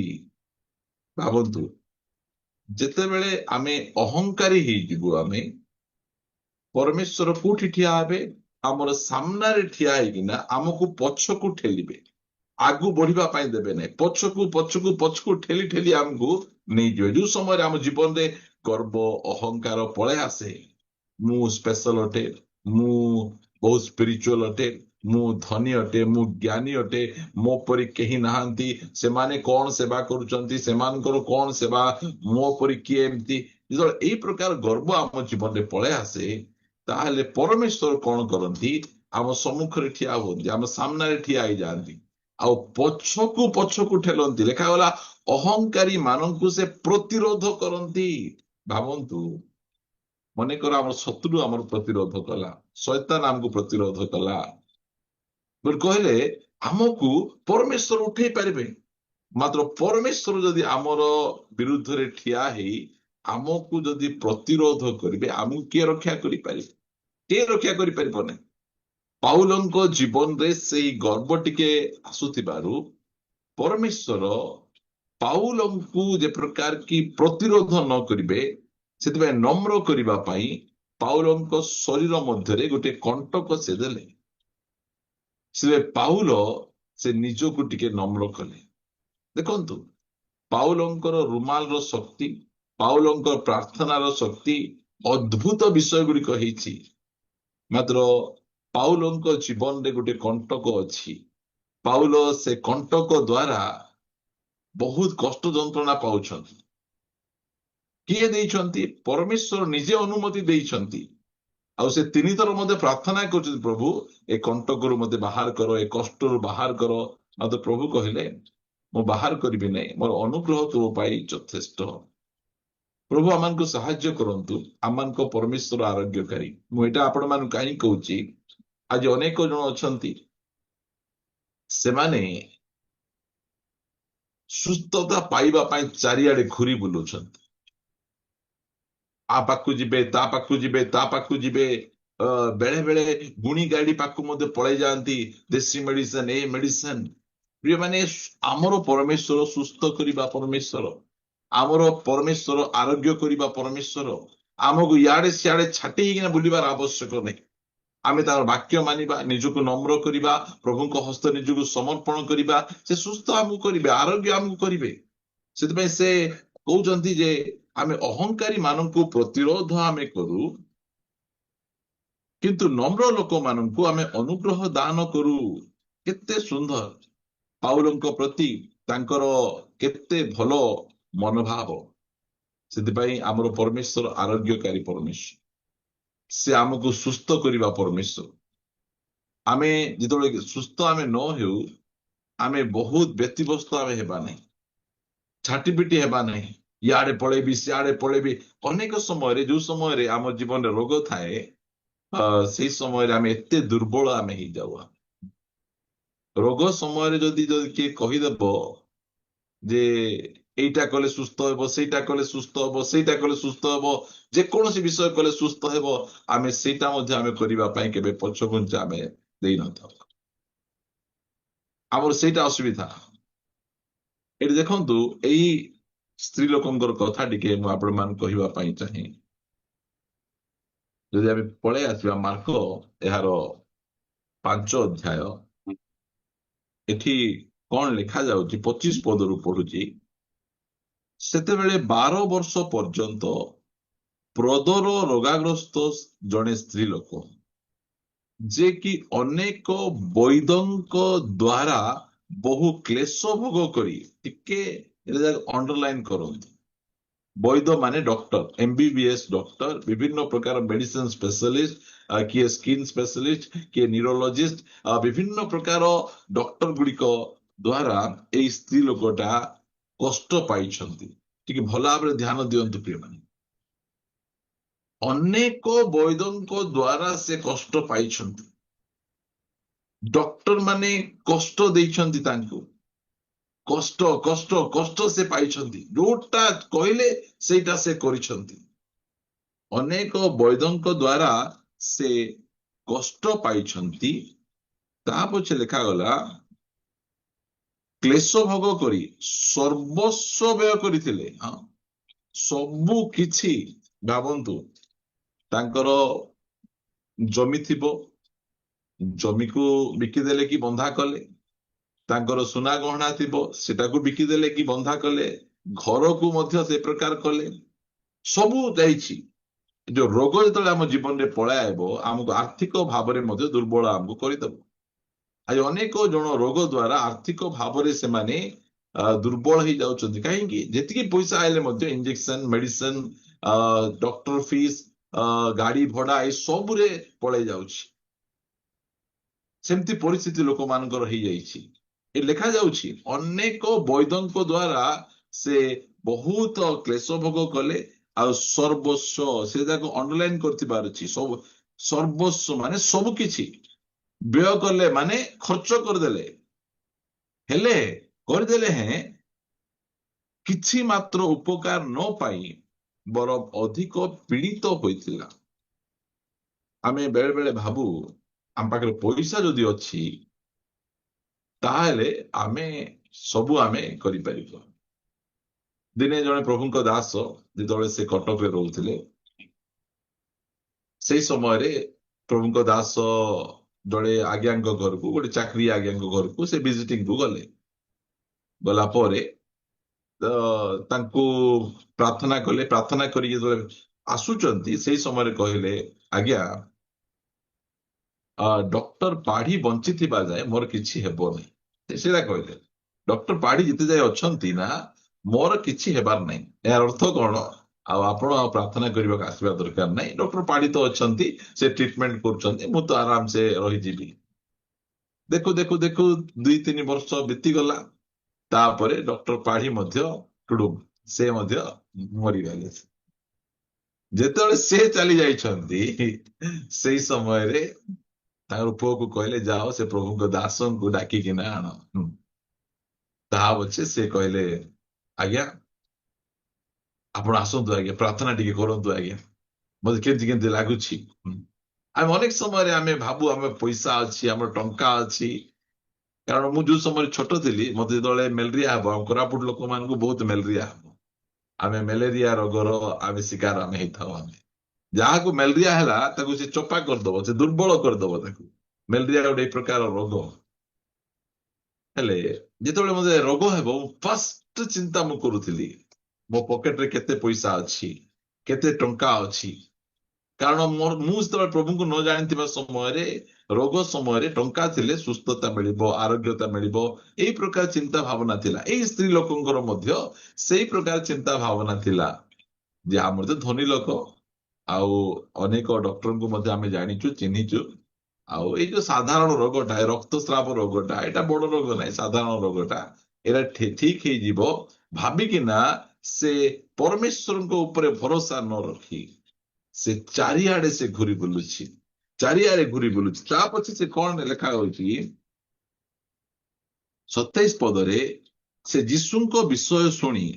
A: ଭାବନ୍ତୁ, ଯେତେବେଳେ ଆମେ ଅହଙ୍କାରୀ ହେଇଯିବୁ, ଆମେ ପରମେଶ୍ୱର କୋଉଠି ଠିଆ ହେବେ? ଆମର ସାମ୍ନାରେ ଠିଆ ହେଇକିନା ଆମକୁ ପଛକୁ ଠେଲିବେ, ଆଗକୁ ବଢିବା ପାଇଁ ଦେବେ ନାହିଁ। ପଛକୁ ପଛକୁ ପଛକୁ ଠେଲି ଠେଲି ଆମକୁ ନେଇଯିବେ। ଯୋଉ ସମୟରେ ଆମ ଜୀବନରେ ଗର୍ବ ଅହଙ୍କାର ପଳେଇ ଆସେ, ମୁଁ ସ୍ପେଶାଲ ଅଟେ, ମୁଁ ବହୁତ ସ୍ପିରିଚୁଆଲ ଅଟେ, ମୁଁ ଧନୀ ଅଟେ, ମୁଁ ଜ୍ଞାନୀ ଅଟେ, ମୋ ପରି କେହି ନାହାନ୍ତି, ସେମାନେ କଣ ସେବା କରୁଛନ୍ତି, ସେମାନଙ୍କର କଣ ସେବା, ମୋ ପରି କିଏ ଏମିତି। ଯେତେବେଳେ ଏଇ ପ୍ରକାର ଗର୍ବ ଆମ ଜୀବନରେ ପଳେଇ ଆସେ, ତାହେଲେ ପରମେଶ୍ୱର କଣ କରନ୍ତି? ଆମ ସମ୍ମୁଖରେ ଠିଆ ହୁଅନ୍ତି, ଆମ ସାମ୍ନାରେ ଠିଆ ହେଇଯାଆନ୍ତି, ଆଉ ପଛକୁ ପଛକୁ ଠେଲନ୍ତି। ଲେଖାଗଲା ଅହଙ୍କାରୀ ମାନଙ୍କୁ ସେ ପ୍ରତିରୋଧ କରନ୍ତି। ଭାବନ୍ତୁ, ମନେକର ଆମର ଶତ୍ରୁ ଆମର ପ୍ରତିରୋଧ କଲା, ଶୈତାନ ଆମକୁ ପ୍ରତିରୋଧ କଲା, କହିଲେ ଆମକୁ ପରମେଶ୍ୱର ଉଠେଇ ପାରିବେ। ମାତ୍ର ପରମେଶ୍ୱର ଯଦି ଆମର ବିରୁଦ୍ଧରେ ଠିଆ ହେଇ ଆମକୁ ଯଦି ପ୍ରତିରୋଧ କରିବେ, ଆମକୁ କିଏ ରକ୍ଷା କରିପାରିବେ? କିଏ ରକ୍ଷା କରିପାରିବ ନାହିଁ। ପାଉଲଙ୍କ ଜୀବନରେ ସେଇ ଗର୍ବ ଟିକେ ଆସୁଥିବାରୁ ପରମେଶ୍ୱର ପାଉଲଙ୍କୁ ଯେ ପ୍ରକାର କି ପ୍ରତିରୋଧ ନ କରିବେ ସେଥିପାଇଁ ନମ୍ର କରିବା ପାଇଁ ପାଉଲଙ୍କ ଶରୀର ମଧ୍ୟରେ ଗୋଟେ କଣ୍ଟକ ସେ ଦେଲେ। ସେ ପାଉଲ ସେ ନିଜକୁ ଟିକେ ନମ୍ର କଲେ। ଦେଖନ୍ତୁ, ପାଉଲଙ୍କର ରୁମାଲର ଶକ୍ତି, ପାଉଲଙ୍କ ପ୍ରାର୍ଥନାର ଶକ୍ତି, ଅଦ୍ଭୁତ ବିଷୟ ଗୁଡିକ ହେଇଛି। ମାତ୍ର ପାଉଲଙ୍କ ଜୀବନରେ ଗୋଟେ କଣ୍ଟକ ଅଛି। ପାଉଲ ସେ କଣ୍ଟକ ଦ୍ୱାରା ବହୁତ କଷ୍ଟ ଯନ୍ତ୍ରଣା ପାଉଛନ୍ତି। କିଏ ଦେଇଛନ୍ତି? ପରମେଶ୍ୱର ନିଜେ ଅନୁମତି ଦେଇଛନ୍ତି। ଆଉ ସେ 3 ଥର ମଧ୍ୟ ପ୍ରାର୍ଥନା କରୁଛନ୍ତି, ପ୍ରଭୁ ଏ କଣ୍ଟକରୁ ମତେ ବାହାର କର, ଏ କଷ୍ଟରୁ ବାହାର କର। ମାତ୍ର ପ୍ରଭୁ କହିଲେ, ମୁଁ ବାହାର କରିବି ନାହିଁ, ମୋର ଅନୁଗ୍ରହ ତୁମ ପାଇଁ ଯଥେଷ୍ଟ। ପ୍ରଭୁ ଆମମାନଙ୍କୁ ସାହାଯ୍ୟ କରନ୍ତୁ। ଆମମାନଙ୍କ ପରମେଶ୍ୱର ଆରୋଗ୍ୟକାରୀ। ମୁଁ ଏଇଟା ଆପଣମାନଙ୍କୁ କାହିଁକି କହୁଛି, ଆଜି ଅନେକ ଜଣ ଅଛନ୍ତି, ସେମାନେ ସୁସ୍ଥତା ପାଇବା ପାଇଁ ଚାରିଆଡେ ଘୁରି ବୁଲୁଛନ୍ତି। ଆ ପାଖକୁ ଯିବେ, ତା ପାଖକୁ ଯିବେ, ତା ପାଖକୁ ଯିବେ। ବେଳେ ବେଳେ ଗୁଣି ଗାଡି ପାଖକୁ ମଧ୍ୟ ପଳେଇ ଯାଆନ୍ତି, ଦେଶୀ ମେଡିସିନ, ଏ ମେଡିସିନ। ପ୍ରିୟମାନେ, ଆମର ପରମେଶ୍ୱର ସୁସ୍ଥ କରିବା ପରମେଶ୍ୱର, ଆମର ପରମେଶ୍ୱର ଆରୋଗ୍ୟ କରିବା ପରମେଶ୍ୱର। ଆମକୁ ଇଆଡେ ସିଆଡେ ଛାଟି ହେଇକିନା ବୁଲିବାର ଆବଶ୍ୟକ ନାହିଁ। ଆମେ ତାର ବାକ୍ୟ ମାନିବା, ନିଜକୁ ନମ୍ର କରିବା, ପ୍ରଭୁଙ୍କ ହସ୍ତ ନିଜକୁ ସମର୍ପଣ କରିବା। ସେ ସୁସ୍ଥ ଆମକୁ କରିବେ, ଆରୋଗ୍ୟ ଆମକୁ କରିବେ। ସେଥିପାଇଁ ସେ କହୁଛନ୍ତି ଯେ ଆମେ ଅହଙ୍କାରୀ ମାନଙ୍କୁ ପ୍ରତିରୋଧ ଆମେ କରୁ, କିନ୍ତୁ ନମ୍ର ଲୋକମାନଙ୍କୁ ଆମେ ଅନୁଗ୍ରହ ଦାନ କରୁ। କେତେ ସୁନ୍ଦର! ପାଉଲଙ୍କ ପ୍ରତି ତାଙ୍କର କେତେ ଭଲ ମନୋଭାବ। ସେଥିପାଇଁ ଆମର ପରମେଶ୍ୱର ଆରୋଗ୍ୟକାରୀ ପରମେଶ୍ୱର, ସେ ଆମକୁ ସୁସ୍ଥ କରିବା ପରମେଶ୍ୱର। ଆମେ ଯେତେବେଳେ ସୁସ୍ଥ ଆମେ ନ ହେଉ, ଆମେ ବହୁତ ବ୍ୟତିବ୍ୟସ୍ତ ଆମେ ହେବା ନାହିଁ, ଛାଟିପିଟି ହେବା ନାହିଁ, ଇଆଡେ ପଳେଇବି ସିଆଡେ ପଳେଇବି। ଅନେକ ସମୟରେ ଯୋଉ ସମୟରେ ଆମ ଜୀବନରେ ରୋଗ ଥାଏ, ସେଇ ସମୟରେ ଆମେ ଏତେ ଦୁର୍ବଳ ଆମେ ହେଇଯାଉ। ରୋଗ ସମୟରେ ଯଦି କିଏ କହିଦେବ ଯେ এইটা କଲେ ସୁସ୍ଥ ହେବ, ସେଇଟା କଲେ ସୁସ୍ଥ ହେବ, ସେଇଟା କଲେ ସୁସ୍ଥ ହେବ, ଯେକୌଣସି ବିଷୟ କଲେ ସୁସ୍ଥ ହେବ, ଆମେ ସେଇଟା ମଧ୍ୟ ଆମେ କରିବା ପାଇଁ କେବେ ପଛଘୁଞ୍ଚା ଆମେ ଦେଇନଥାଉ। ଆମର ସେଇଟା ଅସୁବିଧା। ଏଠି ଦେଖନ୍ତୁ, ଏଇ ସ୍ତ୍ରୀ ଲୋକଙ୍କର କଥା ଟିକେ ମୁଁ ଆପଣମାନଙ୍କୁ କହିବା ପାଇଁ ଚାହେଁ। ଯଦି ଆମେ ପଳେଇ ଆସିବା ମାର୍କ ଏହାର 5 ଅଧ୍ୟାୟ, ଏଠି କଣ ଲେଖାଯାଉଛି 25 ପଦରୁ ପଢୁଛି। ସେତେବେଳେ 12 ବର୍ଷ ପର୍ଯ୍ୟନ୍ତ ପ୍ରଦର ରୋଗାଗ୍ରସ୍ତ ଜଣେ ସ୍ତ୍ରୀ ଲୋକ, ଯେ କି ଅନେକ ବୈଦ୍ୟଙ୍କ ଦ୍ୱାରା ବହୁ କ୍ଲେଶ ଭୋଗ କରି, ଟିକେ ଅଣ୍ଡରଲାଇନ କରନ୍ତୁ, ବୈଦ୍ୟ ମାନେ ଡକ୍ଟର, MBBS ଡକ୍ଟର, ବିଭିନ୍ନ ପ୍ରକାର ମେଡିସିନ ସ୍ପେଶାଲିଷ୍ଟ, କିଏ ସ୍କିନ୍ ସ୍ପେଶାଲିଷ୍ଟ, କିଏ ନ୍ୟୁରୋଲୋଜିଷ୍ଟ, ବିଭିନ୍ନ ପ୍ରକାର ଡକ୍ଟର ଗୁଡିକ ଦ୍ୱାରା ଏଇ ସ୍ତ୍ରୀ ଲୋକଟା କଷ୍ଟ ପାଇଛନ୍ତି। ଟିକେ ଭଲ ଭାବରେ ଧ୍ୟାନ ଦିଅନ୍ତୁ ପ୍ରିୟମାନେ। ଅନେକ ବୈଦ୍ୟଙ୍କ ଦ୍ୱାରା ସେ କଷ୍ଟ ପାଇଛନ୍ତି। ଡକ୍ଟର ମାନେ କଷ୍ଟ ଦେଇଛନ୍ତି ତାଙ୍କୁ, କଷ୍ଟ କଷ୍ଟ କଷ୍ଟ ସେ ପାଇଛନ୍ତି। ଯୋଉଟା କହିଲେ ସେଇଟା ସେ କରିଛନ୍ତି। ଅନେକ ବୈଦ୍ୟଙ୍କ ଦ୍ୱାରା ସେ କଷ୍ଟ ପାଇଛନ୍ତି। ତା ପଛେ ଲେଖାଗଲା, କ୍ଲେଶ ଭୋଗ କରି ସର୍ବସ୍ୱ ବ୍ୟୟ କରିଥିଲେ। ହଁ, ସବୁ କିଛି। ଭାବନ୍ତୁ, ତାଙ୍କର ଜମି ଥିବ, ଜମିକୁ ବିକିଦେଲେ କି ବନ୍ଧା କଲେ। ତାଙ୍କର ସୁନା ଗହଣା ଥିବ, ସେଟାକୁ ବିକିଦେଲେ କି ବନ୍ଧା କଲେ। ଘରକୁ ମଧ୍ୟ ସେ ପ୍ରକାର କଲେ। ସବୁ ଯାଇଛି। ଯୋଉ ରୋଗ ଯେତେବେଳେ ଆମ ଜୀବନରେ ପଳାଇବ, ଆମକୁ ଆର୍ଥିକ ଭାବରେ ମଧ୍ୟ ଦୁର୍ବଳ ଆମକୁ କରିଦେବ। ଆଜି ଅନେକ ଜଣ ରୋଗ ଦ୍ୱାରା ଆର୍ଥିକ ଭାବରେ ସେମାନେ ଦୁର୍ବଳ ହେଇଯାଉଛନ୍ତି। କାହିଁକି? ଯେତିକି ପଇସା ଆଇଲେ ମଧ୍ୟ ଇଞ୍ଜେକ୍ସନ, ମେଡିସିନ, ଡକ୍ଟର ଫିସ୍, ଗାଡି ଭଡା, ଏ ସବୁରେ ପଳେଇ ଯାଉଛି। ସେମିତି ପରିସ୍ଥିତି ଲୋକମାନଙ୍କର ହେଇଯାଇଛି। ଏ ଲେଖାଯାଉଛି, ଅନେକ ବୈଦ୍ୟଙ୍କ ଦ୍ୱାରା ସେ ବହୁତ କ୍ଲେଶ ଭୋଗ କଲେ। ଆଉ ସର୍ବସ୍ୱ, ସେ ଯାକୁ ଅଣ୍ଡରଲାଇନ କରିଥିବାର ଅଛି, ସବୁ ସର୍ବସ୍ୱ ମାନେ ସବୁ କିଛି ବ୍ୟୟ କଲେ, ମାନେ ଖର୍ଚ୍ଚ କରିଦେଲେ। ହେଲେ କରିଦେଲେ ହେଁ କିଛି ମାତ୍ର ଉପକାର ନ ପାଇ ବରଂ ଅଧିକ ପୀଡିତ ହୋଇଥିଲା। ଆମେ ବେଳେ ବେଳେ ଭାବୁ, ଆମ ପାଖରେ ପଇସା ଯଦି ଅଛି ତାହେଲେ ଆମେ ସବୁ ଆମେ କରିପାରିବା। ଦିନେ ଜଣେ ପ୍ରଭୁଙ୍କ ଦାସ ଯେତେବେଳେ ସେ କଟକରେ ରହୁଥିଲେ, ସେଇ ସମୟରେ ପ୍ରଭୁଙ୍କ ଦାସ ଜଣେ ଆଜ୍ଞାଙ୍କ ଘରକୁ, ଗୋଟେ ଚାକିରି ଆଜ୍ଞାଙ୍କ ଘରକୁ ସେ ଭିଜିଟିଂ କୁ ଗଲେ। ଗଲା ପରେ ତ ତାଙ୍କୁ ପ୍ରାର୍ଥନା କଲେ। ପ୍ରାର୍ଥନା କରିକି ଯେତେବେଳେ ଆସୁଛନ୍ତି ସେଇ ସମୟରେ କହିଲେ, ଆଜ୍ଞା ଡକ୍ଟର ପାଢୀ ବଞ୍ଚିଥିବା ଯାଏ ମୋର କିଛି ହେବ ନାହିଁ। ସେ ସେଇଟା କହିଲେ, ଡକ୍ଟର ପାଢୀ ଯେତେ ଯାଏ ଅଛନ୍ତି ନା ମୋର କିଛି ହେବାର ନାହିଁ। ଏହାର ଅର୍ଥ କଣ? ଆଉ ଆପଣ ଆଉ ପ୍ରାର୍ଥନା କରିବାକୁ ଆସିବା ଦରକାର ନାହିଁ, ଡକ୍ଟର ପାଢୀ ତ ଅଛନ୍ତି, ସେ ଟ୍ରିଟମେଣ୍ଟ କରୁଛନ୍ତି, ମୁଁ ତ ଆରାମସେ ରହିଯିବି। ଦେଖୁ ଦେଖୁ ଦେଖୁ 2-3 ବର୍ଷ ବିତିଗଲା। ତାପରେ ଡକ୍ଟର ପାଢୀ ମଧ୍ୟ ଟୁଡୁମ୍ ସେ ମଧ୍ୟ ମରିଗଲେ। ଯେତେବେଳେ ସେ ଚାଲି ଯାଇଛନ୍ତି ସେଇ ସମୟରେ ତାଙ୍କର ପୁଅକୁ କହିଲେ, ଯାଅ ସେ ପ୍ରଭୁଙ୍କ ଦାସଙ୍କୁ ଡାକିକିନା ଆଣ। ତାହା ପଛେ ସେ କହିଲେ, ଆଜ୍ଞା ଆପଣ ଆସନ୍ତୁ ଆଜ୍ଞା, ପ୍ରାର୍ଥନା ଟିକେ କରନ୍ତୁ ଆଜ୍ଞା, ମତେ କେମିତି କେମିତି ଲାଗୁଛି। ଆମେ ଅନେକ ସମୟରେ ଆମେ ଭାବୁ ଆମେ ପଇସା ଅଛି, ଆମର ଟଙ୍କା ଅଛି। କାରଣ ମୁଁ ଯୋଉ ସମୟରେ ଛୋଟ ଥିଲି, ମତେ ଯେତେବେଳେ ମ୍ୟାଲେରିଆ ହବ, ଆମ କୋରାପୁଟ ଲୋକମାନଙ୍କୁ ବହୁତ ମ୍ୟାଲେରିଆ ହବ। ଆମେ ମ୍ୟାଲେରିଆ ରୋଗର ଆମେ ଶିକାର ଆମେ ହେଇଥାଉ। ଆମେ ଯାହାକୁ ମ୍ୟାଲେରିଆ ହେଲା ତାକୁ ସେ ଚୋପା କରିଦବ, ସେ ଦୁର୍ବଳ କରିଦବ ତାକୁ। ମ୍ୟାଲେରିଆ ଗୋଟେ ଏଇ ପ୍ରକାର ରୋଗ। ହେଲେ ଯେତେବେଳେ ମତେ ରୋଗ ହେବ, ମୁଁ ଫାଷ୍ଟ ଚିନ୍ତା ମୁଁ କରୁଥିଲି ମୋ ପକେଟରେ କେତେ ପଇସା ଅଛି, କେତେ ଟଙ୍କା ଅଛି। କାରଣ ମୁଁ ଯେତେବେଳେ ପ୍ରଭୁଙ୍କୁ ନ ଜାଣିଥିବା ସମୟରେ, ରୋଗ ସମୟରେ ଟଙ୍କା ଥିଲେ ସୁସ୍ଥତା ମିଳିବ, ଆରୋଗ୍ୟତା ମିଳିବ, ଏଇ ପ୍ରକାର ଚିନ୍ତା ଭାବନା ଥିଲା। ଏଇ ସ୍ତ୍ରୀ ଲୋକଙ୍କର ମଧ୍ୟ ସେଇ ପ୍ରକାର ଚିନ୍ତା ଭାବନା ଥିଲା ଯେ ଆମର ତ ଧନୀ ଲୋକ, ଆଉ ଅନେକ ଡକ୍ଟରଙ୍କୁ ମଧ୍ୟ ଆମେ ଜାଣିଛୁ, ଚିହ୍ନିଛୁ। ଆଉ ଏଇ ଯୋଉ ସାଧାରଣ ରୋଗଟା, ରକ୍ତସ୍ରାବ ରୋଗଟା, ଏଇଟା ବଡ ରୋଗ ନାହିଁ, ସାଧାରଣ ରୋଗଟା, ଏଇଟା ଠିକ ହେଇଯିବ ଭାବିକିନା ସେ ପରମେଶ୍ୱରଙ୍କ ଉପରେ ଭରସା ନ ରଖି ସେ ଚାରିଆଡେ ସେ ଘୁରି ବୁଲୁଛି, ଚାରିଆଡେ ଘୁରି ବୁଲୁଛି। ତା ପଛେ ସେ କଣ ଲେଖା ହଉଛି 27 ପଦରେ, ସେ ଯୀଶୁଙ୍କ ବିଷୟ ଶୁଣି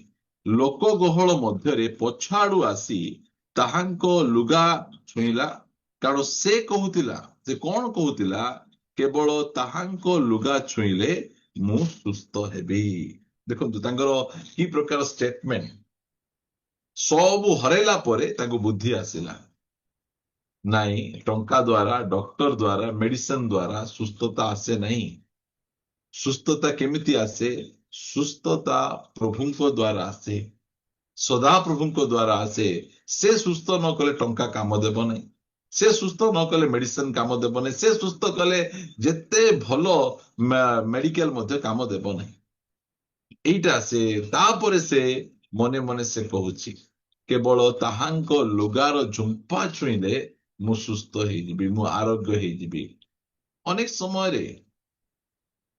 A: ଲୋକ ଗହଳ ମଧ୍ୟରେ ପଛଆଡୁ ଆସି ତାହାଙ୍କ ଲୁଗା ଛୁଇଁଲା। କାରଣ ସେ କହୁଥିଲା, ସେ କଣ କହୁଥିଲା? କେବଳ ତାହାଙ୍କ ଲୁଗା ଛୁଇଁଲେ ମୁଁ ସୁସ୍ଥ ହେବି। ଦେଖନ୍ତୁ ତାଙ୍କର କି ପ୍ରକାର ଷ୍ଟେଟମେଣ୍ଟ। ସବୁ ହରେଇଲା ପରେ ତାଙ୍କୁ ବୁଦ୍ଧି ଆସିଲା, ନାଇଁ ଟଙ୍କା ଦ୍ଵାରା, ଡକ୍ଟର ଦ୍ଵାରା, ମେଡିସିନ ଦ୍ଵାରା ସୁସ୍ଥତା ଆସେ ନାହିଁ। ସୁସ୍ଥତା କେମିତି ଆସେ? ସୁସ୍ଥତା ପ୍ରଭୁଙ୍କ ଦ୍ଵାରା ଆସେ, ସଦାପ୍ରଭୁଙ୍କ ଦ୍ଵାରା ଆସେ। ସେ ସୁସ୍ଥ ନ କଲେ ଟଙ୍କା କାମ ଦେବ ନାହିଁ, ସେ ସୁସ୍ଥ ନ କଲେ ମେଡିସିନ କାମ ଦେବ ନାହିଁ, ସେ ସୁସ୍ଥ କଲେ ଯେତେ ଭଲ ମେଡିକାଲ ମଧ୍ୟ କାମ ଦେବ ନାହିଁ। ଏଇଟା ସେ, ତାପରେ ସେ ମନେ ମନେ ସେ କହୁଛି, କେବଳ ତାହାଙ୍କ ଲୁଗାର ଝୁମ୍ପା ଛୁଇଁଲେ ମୁଁ ସୁସ୍ଥ ହେଇଯିବି, ମୁଁ ଆରୋଗ୍ୟ ହେଇଯିବି। ଅନେକ ସମୟରେ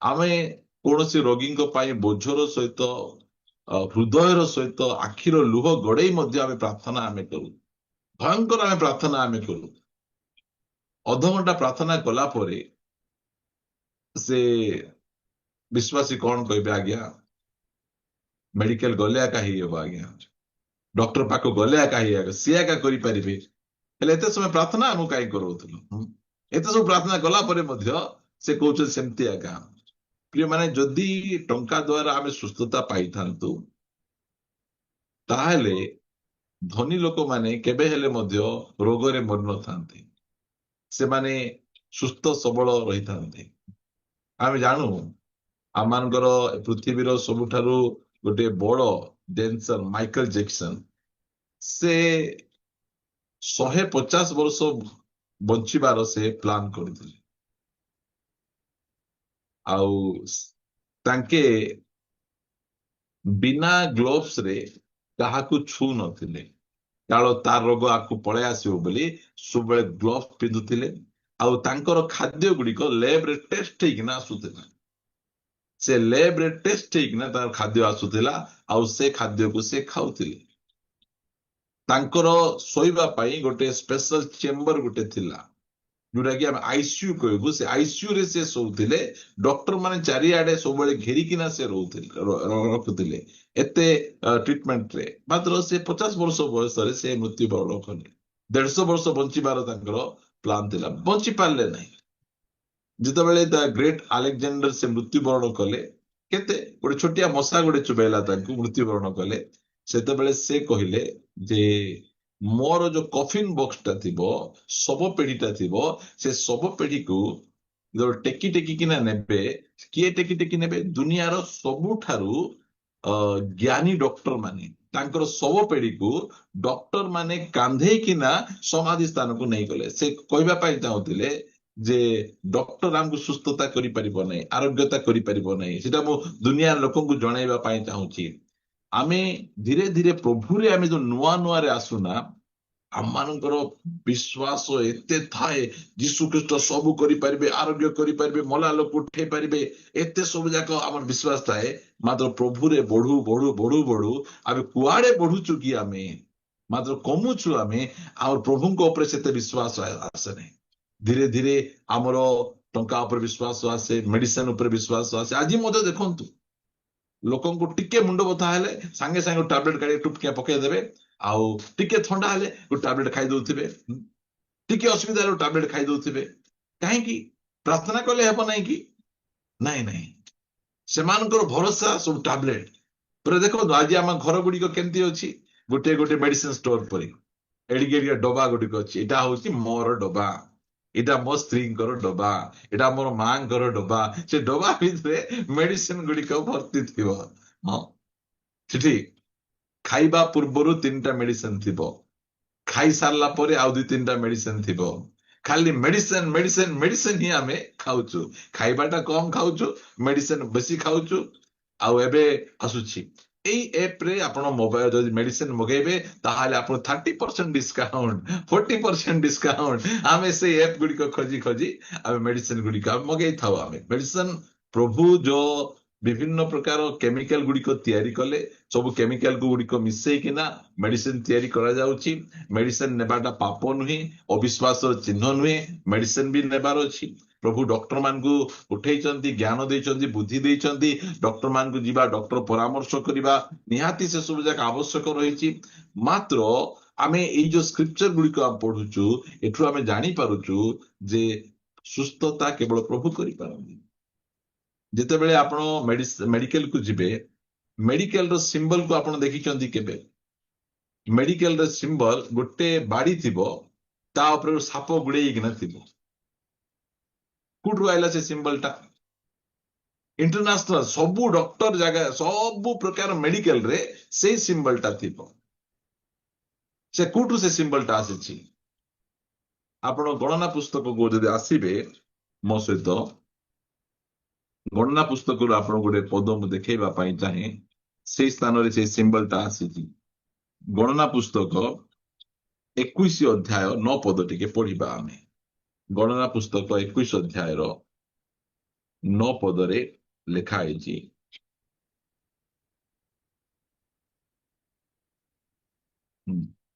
A: ଆମେ କୌଣସି ରୋଗୀଙ୍କ ପାଇଁ ବୋଝର ସହିତ, ହୃଦୟର ସହିତ ଆଖିର ଲୁହ ଗଡେଇ ମଧ୍ୟ ଆମେ ପ୍ରାର୍ଥନା ଆମେ କରୁ, ଭୟଙ୍କର ଆମେ ପ୍ରାର୍ଥନା ଆମେ କରୁ। ଅଧଘଣ୍ଟା ପ୍ରାର୍ଥନା କଲା ପରେ ସେ ବିଶ୍ୱାସୀ କଣ କହିବେ, ଆଜ୍ଞା ମେଡିକାଲ ଗଲେ ଏକା ହେଇହବ, ଆଜ୍ଞା ଡକ୍ଟର ପାଖକୁ ଗଲେ ଏକା ହେଇଯାକ, ସିଏ ଏକା କରିପାରିବେ। ହେଲେ ଏତେ ସମୟ ପ୍ରାର୍ଥନା ଆମକୁ କାହିଁ କରାଉଥିଲୁ? ଏତେ ସବୁ ପ୍ରାର୍ଥନା କଲା ପରେ ମଧ୍ୟ ସେ କହୁଛନ୍ତି ସେମିତି ଏକା। ପ୍ରିୟମାନେ, ଯଦି ଟଙ୍କା ଦ୍ଵାରା ଆମେ ସୁସ୍ଥତା ପାଇଥାନ୍ତୁ, ତାହେଲେ ଧନୀ ଲୋକମାନେ କେବେ ହେଲେ ମଧ୍ୟ ରୋଗରେ ମରିନଥାନ୍ତି, ସେମାନେ ସୁସ୍ଥ ସବଳ ରହିଥାନ୍ତି। ଆମେ ଜାଣୁ ଆମମାନଙ୍କର ପୃଥିବୀର ସବୁଠାରୁ ଗୋଟେ ବଡ ଡ୍ୟାନ୍ସର ମାଇକେଲ ଜ୍ୟାକସନ, ସେ 150 ବର୍ଷ ବଞ୍ଚିବାର ସେ ପ୍ଲାନ କରିଥିଲେ। ଆଉ ତାଙ୍କେ ବିନା ଗ୍ଲୋଭସ ରେ କାହାକୁ ଛୁଁ ନଥିଲେ, କାରଣ ତାର ରୋଗ ଆକୁ ପଳେଇ ଆସିବ ବୋଲି ସବୁବେଳେ ଗ୍ଲୋଭସ ପିନ୍ଧୁଥିଲେ। ଆଉ ତାଙ୍କର ଖାଦ୍ୟ ଗୁଡିକ ଲ୍ୟାବରେ ଟେଷ୍ଟ ହେଇକିନା ଆସୁଥିଲା, ସେ ଲ୍ୟାବରେ ଟେଷ୍ଟ ହେଇକିନା ତାର ଖାଦ୍ୟ ଆସୁଥିଲା, ଆଉ ସେ ଖାଦ୍ୟକୁ ସେ ଖାଉଥିଲେ। ତାଙ୍କର ଶୋଇବା ପାଇଁ ଗୋଟେ ସ୍ପେଶାଲ ଚେମ୍ବର ଗୋଟେ ଥିଲା, ଯୋଉଟା କି ଆମେ ଆଇସିୟୁ କହିବୁ। ସେ ଆଇସିୟୁ ରେ ସେ ଶୋଉଥିଲେ, ଡକ୍ଟର ମାନେ ଚାରିଆଡେ ସବୁବେଳେ ଘେରିକିନା ସେ ରଖୁଥିଲେ ଏତେ ଟ୍ରିଟମେଣ୍ଟରେ। ମାତ୍ର ସେ 50 ବର୍ଷ ବୟସରେ ସେ ମୃତ୍ୟୁବରଣ କଲେ। 150 ବର୍ଷ ବଞ୍ଚିବାର ତାଙ୍କର ପ୍ଲାନ ଥିଲା, ବଞ୍ଚି ପାରିଲେ ନାହିଁ। ଯେତେବେଳେ ଦ ଗ୍ରେଟ ଆଲେକ୍ଜାଣ୍ଡର ସେ ମୃତ୍ୟୁବରଣ କଲେ, କେତେ ଗୋଟେ ଛୋଟିଆ ମଶା ଗୋଟେ ଚୁବେଇଲା ତାଙ୍କୁ, ମୃତ୍ୟୁବରଣ କଲେ। ସେତେବେଳେ ସେ କହିଲେ ଯେ ମୋର ଯୋଉ କଫିନ ବକ୍ସଟା ଥିବ, ଶବ ପେଢିଟା ଥିବ, ସେ ଶବ ପେଢିକୁ ଯୋଉ ଟେକି ଟେକିକିନା ନେବେ। କିଏ ଟେକି ଟେକି ନେବେ? ଦୁନିଆର ସବୁଠାରୁ ଜ୍ଞାନୀ ଡକ୍ଟର ମାନେ ତାଙ୍କର ଶବ ପେଢିକୁ ଡକ୍ଟର ମାନେ କାନ୍ଧେଇକିନା ସମାଧି ସ୍ଥାନକୁ ନେଇଗଲେ। ସେ କହିବା ପାଇଁ ଚାହୁଁଥିଲେ ଯେ ଡକ୍ଟର ଆମକୁ ସୁସ୍ଥତା କରିପାରିବ ନାହିଁ, ଆରୋଗ୍ୟତା କରିପାରିବ ନାହିଁ। ସେଟା ମୁଁ ଦୁନିଆର ଲୋକଙ୍କୁ ଜଣାଇବା ପାଇଁ ଚାହୁଁଛି। ଆମେ ଧୀରେ ଧୀରେ ପ୍ରଭୁରେ ଆମେ ଯୋଉ ନୂଆ ନୂଆରେ ଆସୁନା, ଆମମାନଙ୍କର ବିଶ୍ୱାସ ଏତେ ଥାଏ ଯୀଶୁ ଖ୍ରୀଷ୍ଟ ସବୁ କରିପାରିବେ, ଆରୋଗ୍ୟ କରିପାରିବେ, ମଲା ଲୋକ ଉଠେଇ ପାରିବେ, ଏତେ ସବୁ ଯାକ ଆମର ବିଶ୍ୱାସ ଥାଏ। ମାତ୍ର ପ୍ରଭୁରେ ବଢୁ ବଢୁ ବଢୁ ବଢୁ ଆମେ କୁଆଡେ ବଢୁଛୁ କି? ଆମେ ମାତ୍ର କମୁଛୁ। ଆମେ ଆମର ପ୍ରଭୁଙ୍କ ଉପରେ ସେତେ ବିଶ୍ୱାସ ଆସେ ନାହିଁ। ଧୀରେ ଧୀରେ ଆମର ଟଙ୍କା ଉପରେ ବିଶ୍ୱାସ ଆସେ, ମେଡିସିନ ଉପରେ ବିଶ୍ୱାସ ଆସେ। ଆଜି ମଧ୍ୟ ଦେଖନ୍ତୁ, ଲୋକଙ୍କୁ ଟିକେ ମୁଣ୍ଡ ବଥା ହେଲେ ସାଙ୍ଗେ ସାଙ୍ଗେ ଟାବଲେଟ କାଢି ଟୁପକିଆ ପକେଇଦେବେ, ଆଉ ଟିକେ ଥଣ୍ଡା ହେଲେ ଗୋଟେ ଟାବଲେଟ ଖାଇ ଦଉଥିବେ, ଟିକେ ଅସୁବିଧା ହେଲେ ଟାବଲେଟ ଖାଇ ଦଉଥିବେ। କାହିଁକି? ପ୍ରାର୍ଥନା କଲେ ହେବ ନାହିଁ କି? ନାଇଁ ନାଇଁ, ସେମାନଙ୍କର ଭରସା ସବୁ ଟାବଲେଟ ପରେ। ଦେଖନ୍ତୁ ଆଜି ଆମ ଘର ଗୁଡିକ କେମିତି ଅଛି? ଗୋଟେ ଗୋଟେ ମେଡିସିନ ଷ୍ଟୋର ପରି ଏଡିକି ଏଡିକା ଡବା ଗୁଡିକ ଅଛି। ଏଇଟା ହଉଛି ମୋର ଡବା, ଏଇଟା ମୋ ସ୍ତ୍ରୀଙ୍କର ଡବା, ଏଇଟା ମୋର ମାଙ୍କର ଡବା। ସେ ଡବା ଭିତରେ ମେଡିସିନ ଗୁଡିକ ଭର୍ତ୍ତି ଥିବ। ହଁ, ସେଠି ଖାଇବା ପୂର୍ବରୁ 3ଟା ମେଡିସିନ ଥିବ, ଖାଇସାରିଲା ପରେ ଆଉ 2-3ଟା ମେଡିସିନ ଥିବ। ଖାଲି ମେଡିସିନ ମେଡିସିନ ମେଡିସିନ ହିଁ ଆମେ ଖାଉଛୁ। ଖାଇବାଟା କମ ଖାଉଛୁ, ମେଡିସିନ ବେଶୀ ଖାଉଛୁ। ଆଉ ଏବେ ଆସୁଛି ଏଇ ଏପ ରେ ଆପଣ ମୋବାଇଲ ଯଦି ମେଡିସିନ ମଗେଇବେ, ତାହେଲେ ଆପଣ 30% ଡିସକାଉଣ୍ଟ, 40% ଡିସକାଉଣ୍ଟ। ଆମେ ସେଇ ଏପ ଗୁଡିକ ଖୋଜି ଖୋଜି ଆମେ ମେଡିସିନ ଗୁଡିକ ଆମେ ମଗେଇଥାଉ। ଆମେ ମେଡିସିନ ପ୍ରଭୁ ଯୋଉ ବିଭିନ୍ନ ପ୍ରକାର କେମିକାଲ ଗୁଡିକ ତିଆରି କଲେ, ସବୁ କେମିକାଲ ଗୁଡିକ ମିଶେଇକିନା ମେଡିସିନ ତିଆରି କରାଯାଉଛି। ମେଡିସିନ ନେବାଟା ପାପ ନୁହେଁ, ଅବିଶ୍ୱାସର ଚିହ୍ନ ନୁହେଁ। ମେଡିସିନ ବି ନେବାର ଅଛି। ପ୍ରଭୁ ଡକ୍ଟର ମାନଙ୍କୁ ଉଠେଇଛନ୍ତି, ଜ୍ଞାନ ଦେଇଛନ୍ତି, ବୁଦ୍ଧି ଦେଇଛନ୍ତି। ଡକ୍ଟର ମାନଙ୍କୁ ଯିବା, ଡକ୍ଟର ପରାମର୍ଶ କରିବା, ନିହାତି ସେ ସବୁ ଯାକ ଆବଶ୍ୟକ ରହିଛି। ମାତ୍ର ଆମେ ଏଇ ଯୋଉ ସ୍କ୍ରିପଚର ଗୁଡିକ ଆମେ ପଢୁଛୁ, ଏଠୁ ଆମେ ଜାଣିପାରୁଛୁ ଯେ ସୁସ୍ଥତା କେବଳ ପ୍ରଭୁ କରିପାରନ୍ତି। ଯେତେବେଳେ ଆପଣ ମେଡିକାଲକୁ ଯିବେ, ମେଡିକାଲର ସିମ୍ବଲକୁ ଆପଣ ଦେଖିଛନ୍ତି କେବେ? ମେଡିକାଲର ସିମ୍ବଲ ଗୋଟେ ବାଡି ଥିବ, ତା ଉପରେ ସାପ ଗୁଡେଇକିନା ଥିବ। କୋଉଠୁ ଆଇଲା ସେ ସିମ୍ବଲଟା? ଇଣ୍ଟରନ୍ୟାସନାଲ ସବୁ ଡକ୍ଟର ଜାଗା, ସବୁ ପ୍ରକାର ମେଡିକାଲରେ ସେଇ ସିମ୍ବଲଟା ଥିବ। ସେ କୋଉଠୁ ସେ ସିମ୍ବଲଟା ଆସିଛି? ଆପଣ ଗଣନା ପୁସ୍ତକକୁ ଯଦି ଆସିବେ ମୋ ସହିତ, ଗଣନା ପୁସ୍ତକରୁ ଆପଣ ଗୋଟେ ପଦ ମୁଁ ଦେଖେଇବା ପାଇଁ ଚାହେଁ। ସେଇ ସ୍ଥାନରେ ସେଇ ସିମ୍ବଲଟା ଆସିଛି। ଗଣନା ପୁସ୍ତକ 21 ଅଧ୍ୟାୟ 9 ପଦ ଟିକେ ପଢିବା ଆମେ। ଗଣନା ପୁସ୍ତକ 21 ଅଧ୍ୟାୟର 9 ପଦରେ ଲେଖା ହେଇଛି,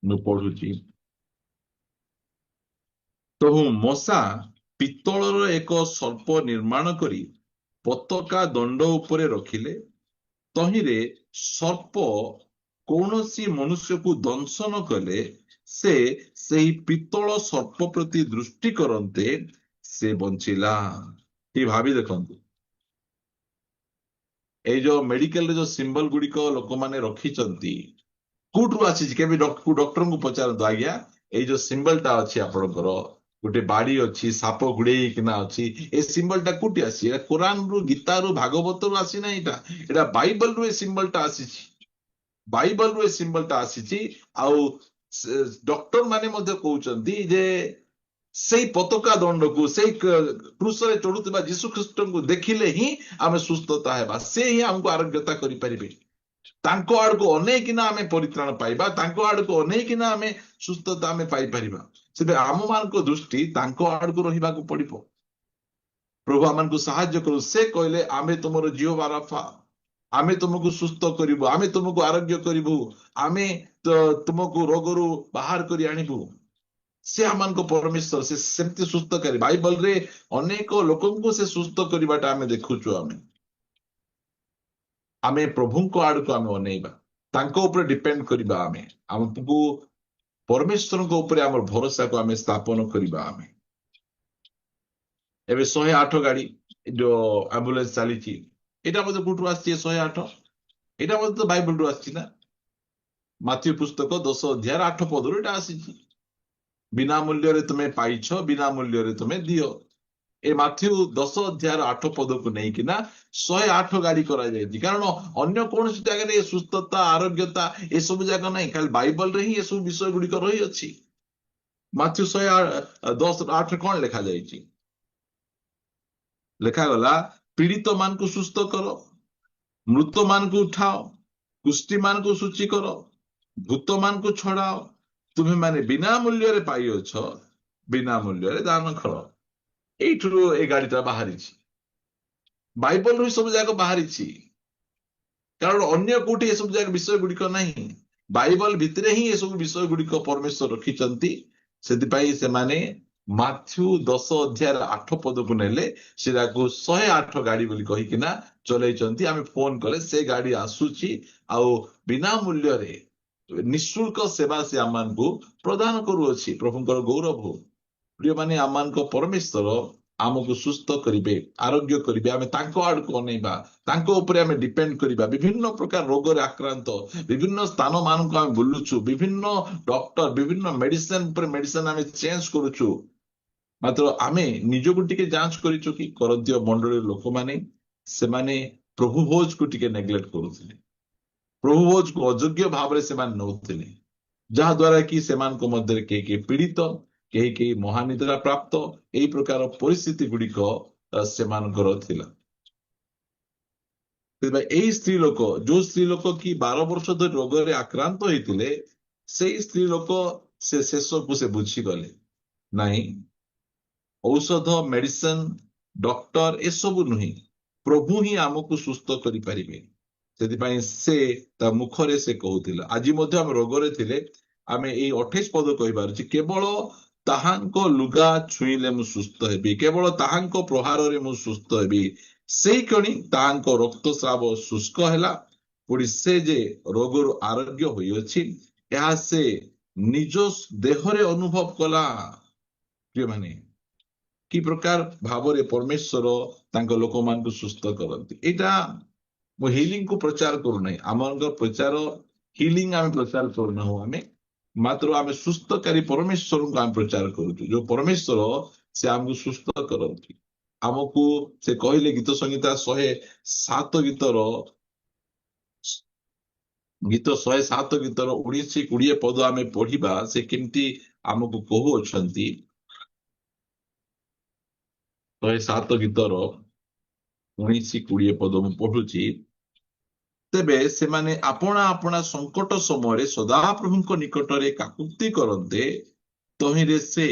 A: ମୁଁ ପଢୁଛି। ତହୁ ମଶା ପିତ୍ତଳର ଏକ ସର୍ପ ନିର୍ମାଣ କରି ପତାକା ଦଣ୍ଡ ଉପରେ ରଖିଲେ, ତହିଁରେ ସର୍ପ କୌଣସି ମନୁଷ୍ୟକୁ ଦଂଶନ କଲେ ସେ ସେହି ପିତ୍ତଳ ସର୍ପ ପ୍ରତି ଦୃଷ୍ଟି କରନ୍ତେ ସେ ବଞ୍ଚିଲା। ଟିକେ ଭାବି ଦେଖନ୍ତୁ, ଏଇ ଯୋଉ ମେଡିକାଲରେ ଯୋଉ ସିମ୍ବଲ ଗୁଡିକ ଲୋକମାନେ ରଖିଛନ୍ତି, କୋଉଠୁ ଆସିଛି? କେବେ ଡକ୍ଟରଙ୍କୁ ପଚାରନ୍ତୁ, ଆଜ୍ଞା ଏଇ ଯୋଉ ସିମ୍ବଲଟା ଅଛି ଆପଣଙ୍କର, ଗୋଟେ ବାଡି ଅଛି, ସାପ ଗୁଡେଇକିନା ଅଛି, ଏ ସିମ୍ବଲଟା କୋଉଠି ଆସିଛି? ଏଟା କୋରାନରୁ, ଗୀତାରୁ, ଭାଗବତରୁ ଆସିନାହିଁ। ଏଟା ବାଇବଲରୁ ଏ ସିମ୍ବଲଟା ଆସିଛି। ବାଇବଲରୁ ଏ ସିମ୍ବଲଟା ଆସିଛି। ଆଉ ଡକ୍ଟର ମାନେ ମଧ୍ୟ କହୁଛନ୍ତି ଯେ ସେଇ ପତାକା ଦଣ୍ଡକୁ, ସେଇ କ୍ରୁଶରେ ଚଢୁଥିବା ଯୀଶୁ ଖ୍ରୀଷ୍ଟଙ୍କୁ ଦେଖିଲେ ହିଁ ଆମେ ସୁସ୍ଥତା ହେବା। ସେ ହିଁ ଆମକୁ ଆରୋଗ୍ୟତା କରିପାରିବେ। ତାଙ୍କ ଆଡକୁ ଅନେଇକିନା ଆମେ ପରିତ୍ରାଣ ପାଇବା, ତାଙ୍କ ଆଡକୁ ଅନେଇକିନା ଆମେ ସୁସ୍ଥତା ଆମେ ପାଇପାରିବା। ସେଥିପାଇଁ ଆମମାନଙ୍କ ଦୃଷ୍ଟି ତାଙ୍କ ଆଡକୁ ରହିବାକୁ ପଡିବ। ପ୍ରଭୁ ଆମମାନଙ୍କୁ ସାହାଯ୍ୟ କରୁ। ସେ କହିଲେ ଆମେ ତୁମର ଜିହୋଭା ରାଫା, ଆମେ ତୁମକୁ ସୁସ୍ଥ କରିବୁ, ଆମେ ତୁମକୁ ଆରୋଗ୍ୟ କରିବୁ, ଆମେ ତୁମକୁ ରୋଗରୁ ବାହାର କରି ଆଣିବୁ। ସେ ଆମମାନଙ୍କ ପରମେଶ୍ୱର, ସେ ସେମିତି ସୁସ୍ଥକାରୀ। ବାଇବଲରେ ଅନେକ ଲୋକଙ୍କୁ ସେ ସୁସ୍ଥ କରିବାଟା ଆମେ ଦେଖୁଛୁ। ଆମେ ପ୍ରଭୁଙ୍କ ଆଡକୁ ଆମେ ଅନେଇବା, ତାଙ୍କ ଉପରେ ଡିପେଣ୍ଡ କରିବା। ଆମେ ଆମକୁ ପରମେଶ୍ୱରଙ୍କ ଉପରେ ଆମର ଭରସାକୁ ଆମେ ସ୍ଥାପନ କରିବା। ଆମେ ଏବେ 108 ଗାଡି ଯୋଉ ଆମ୍ବୁଲାନ୍ସ ଚାଲିଛି, ଏଇଟା ମଧ୍ୟ କୋଉଠୁ ଆସିଛି? 108 ଏଇଟା ମଧ୍ୟ ତ ବାଇବଲରୁ ଆସିଛି ନା? ମାଥ୍ୟୁ ପୁସ୍ତକ 10 ଅଧ୍ୟାୟ 8 ପଦରୁ ଏଟା ଆସିଛି। ବିନା ମୂଲ୍ୟରେ ତୁମେ ପାଇଛ, ବିନା ମୂଲ୍ୟରେ ତୁମେ ଦିଅ। ଏ ମାଥ୍ୟୁ 10 ଅଧ୍ୟାୟ 8 ପଦକୁ ନେଇକିନା 108 ଗାଡ଼ି କରାଯାଇଛି। କାରଣ ଅନ୍ୟ କୌଣସି ଜାଗାରେ ଏ ସୁସ୍ଥତା, ଆରୋଗ୍ୟତା ଏସବୁ ଜାଗା ନାହିଁ, ଖାଲି ବାଇବଲରେ ହିଁ ଏସବୁ ବିଷୟ ଗୁଡିକ ରହିଅଛି। ମାଥ୍ୟୁ 10:8 କଣ ଲେଖାଯାଇଛି? ଲେଖାଗଲା, ପୀଡ଼ିତ ମାନଙ୍କୁ ସୁସ୍ଥ କର, ମୃତ ମାନଙ୍କୁ ଉଠାଅ, କୁଷ୍ଠି ମାନଙ୍କୁ ସୂଚୀ କର, ଭୂତ ମାନଙ୍କୁ ଛଡାଅ। ତୁମେ ମାନେ ବିନା ମୂଲ୍ୟରେ ପାଇଅଛ, ବିନା ମୂଲ୍ୟରେ ଦାନ କର। ଏଇଠୁ ଏ ଗାଡିଟା ବାହାରିଛି। ବାଇବଲରୁ ସବୁ ଯାକ ବାହାରିଛି। କାରଣ ଅନ୍ୟ କୋଉଠି ଏସବୁ ଯାକ ବିଷୟ ଗୁଡିକ ନାହିଁ। ବାଇବଲ ଭିତରେ ହିଁ ଏସବୁ ବିଷୟ ଗୁଡିକ ପରମେଶ୍ୱର ରଖିଛନ୍ତି। ସେଥିପାଇଁ ସେମାନେ ମାଥ୍ୟୁ 10 ଅଧ୍ୟାୟ 8 ପଦକୁ ନେଲେ ସେଟାକୁ 108 ଗାଡି ବୋଲି କହିକିନା ଚଲେଇଛନ୍ତି। ଆମେ ଫୋନ କଲେ ସେ ଗାଡି ଆସୁଛି, ଆଉ ବିନା ମୂଲ୍ୟରେ ନିଃଶୁଳ୍କ ସେବା ସେ ଆମମାନଙ୍କୁ ପ୍ରଦାନ କରୁଅଛି। ପ୍ରଭୁଙ୍କର ଗୌରବ ହଉ। ପ୍ରିୟମାନେ, ଆମମାନଙ୍କ ପରମେଶ୍ୱର ଆମକୁ ସୁସ୍ଥ କରିବେ, ଆରୋଗ୍ୟ କରିବେ। ଆମେ ତାଙ୍କ ଆଡକୁ ଅନେଇବା, ତାଙ୍କ ଉପରେ ଆମେ ଡିପେଣ୍ଡ କରିବା। ବିଭିନ୍ନ ପ୍ରକାର ରୋଗରେ ଆକ୍ରାନ୍ତ, ବିଭିନ୍ନ ସ୍ଥାନ ମାନଙ୍କୁ ଆମେ ବୁଲୁଛୁ, ବିଭିନ୍ନ ଡକ୍ଟର, ବିଭିନ୍ନ ମେଡିସିନ ଉପରେ ମେଡିସିନ ଆମେ ଚେଞ୍ଜ କରୁଛୁ। ମାତ୍ର ଆମେ ନିଜକୁ ଟିକେ ଯାଞ୍ଚ କରିଛୁ କି? କରନ୍ତୀୟ ମଣ୍ଡଳୀର ଲୋକମାନେ ସେମାନେ ପ୍ରଭୁ ଭୋଜକୁ ଟିକେ ନେଗ୍ଲେକ୍ଟ କରୁଥିଲେ। ପ୍ରଭୁ ଭୋଜକୁ ଅଯୋଗ୍ୟ ଭାବରେ ସେମାନେ ନେଉଥିଲେ, ଯାହା ଦ୍ୱାରା କି ସେମାନଙ୍କ ମଧ୍ୟରେ କେହି କେହି ପୀଡ଼ିତ, କେହି କେହି ମହାନିଦ୍ରା ପ୍ରାପ୍ତ, ଏଇ ପ୍ରକାର ପରିସ୍ଥିତି ଗୁଡିକ ସେମାନଙ୍କର ଥିଲା। ସେଥିପାଇଁ ଏଇ ସ୍ତ୍ରୀ ଲୋକ, ଯୋଉ ସ୍ତ୍ରୀ ଲୋକ କି 12 ବର୍ଷ ଧରି ରୋଗରେ ଆକ୍ରାନ୍ତ ହେଇଥିଲେ, ସେଇ ସ୍ତ୍ରୀ ଲୋକ ସେ ଶେଷକୁ ସେ ବୁଝିଗଲେ, ନାଇଁ, ଔଷଧ, ମେଡିସିନ, ଡକ୍ଟର ଏସବୁ ନୁହେଁ, ପ୍ରଭୁ ହିଁ ଆମକୁ ସୁସ୍ଥ କରିପାରିବେ। ସେଥିପାଇଁ ସେ ତା ମୁଖରେ ସେ କହୁଥିଲା। ଆଜି ମଧ୍ୟ ଆମେ ରୋଗରେ ଥିଲେ, ଆମେ ଏଇ 28 ପଦ କହିପାରୁଛି, କେବଳ ତାହାଙ୍କ ଲୁଗା ଛୁଇଁଲେ ମୁଁ ସୁସ୍ଥ ହେବି, କେବଳ ତାହାଙ୍କ ପ୍ରହାରରେ ମୁଁ ସୁସ୍ଥ ହେବି। ସେଇ କ୍ଷଣି ତାହାଙ୍କ ରକ୍ତସ୍ରାବ ଶୁଷ୍କ ହେଲା, ପୁଣି ସେ ଯେ ରୋଗରୁ ଆରୋଗ୍ୟ ହୋଇଅଛି ଏହା ସେ ନିଜ ଦେହରେ ଅନୁଭବ କଲା। ପ୍ରିୟମାନେ, କି ପ୍ରକାର ଭାବରେ ପରମେଶ୍ୱର ତାଙ୍କ ଲୋକମାନଙ୍କୁ ସୁସ୍ଥ କରନ୍ତି। ଏଇଟା ମୁଁ ହିଲିଂକୁ ପ୍ରଚାର କରୁନାହିଁ। ଆମର ପ୍ରଚାର ହିଲିଂ ଆମେ ପ୍ରଚାର କରୁନାହୁଁ। ଆମେ ମାତ୍ର ଆମେ ସୁସ୍ଥକାରୀ ପରମେଶ୍ୱରଙ୍କୁ ଆମେ ପ୍ରଚାର କରୁଛୁ, ଯୋଉ ପରମେଶ୍ୱର ସେ ଆମକୁ ସୁସ୍ଥ କରନ୍ତି। ଆମକୁ ସେ କହିଲେ, ଗୀତ ସଂହିତା 107 ଗୀତର 19-20 ପଦ ଆମେ ପଢିବା, ସେ କେମିତି ଆମକୁ କହୁଅଛନ୍ତି। 107 ଗୀତର 19-20 ପଦ ମୁଁ ପଢୁଛି। ତେବେ ସେମାନେ ଆପଣା ଆପଣା ସଙ୍କଟ ସମୟରେ ସଦାପ୍ରଭୁଙ୍କ ନିକଟରେ କାକୁତି କରନ୍ତେ, ତହିଁରେ ସେ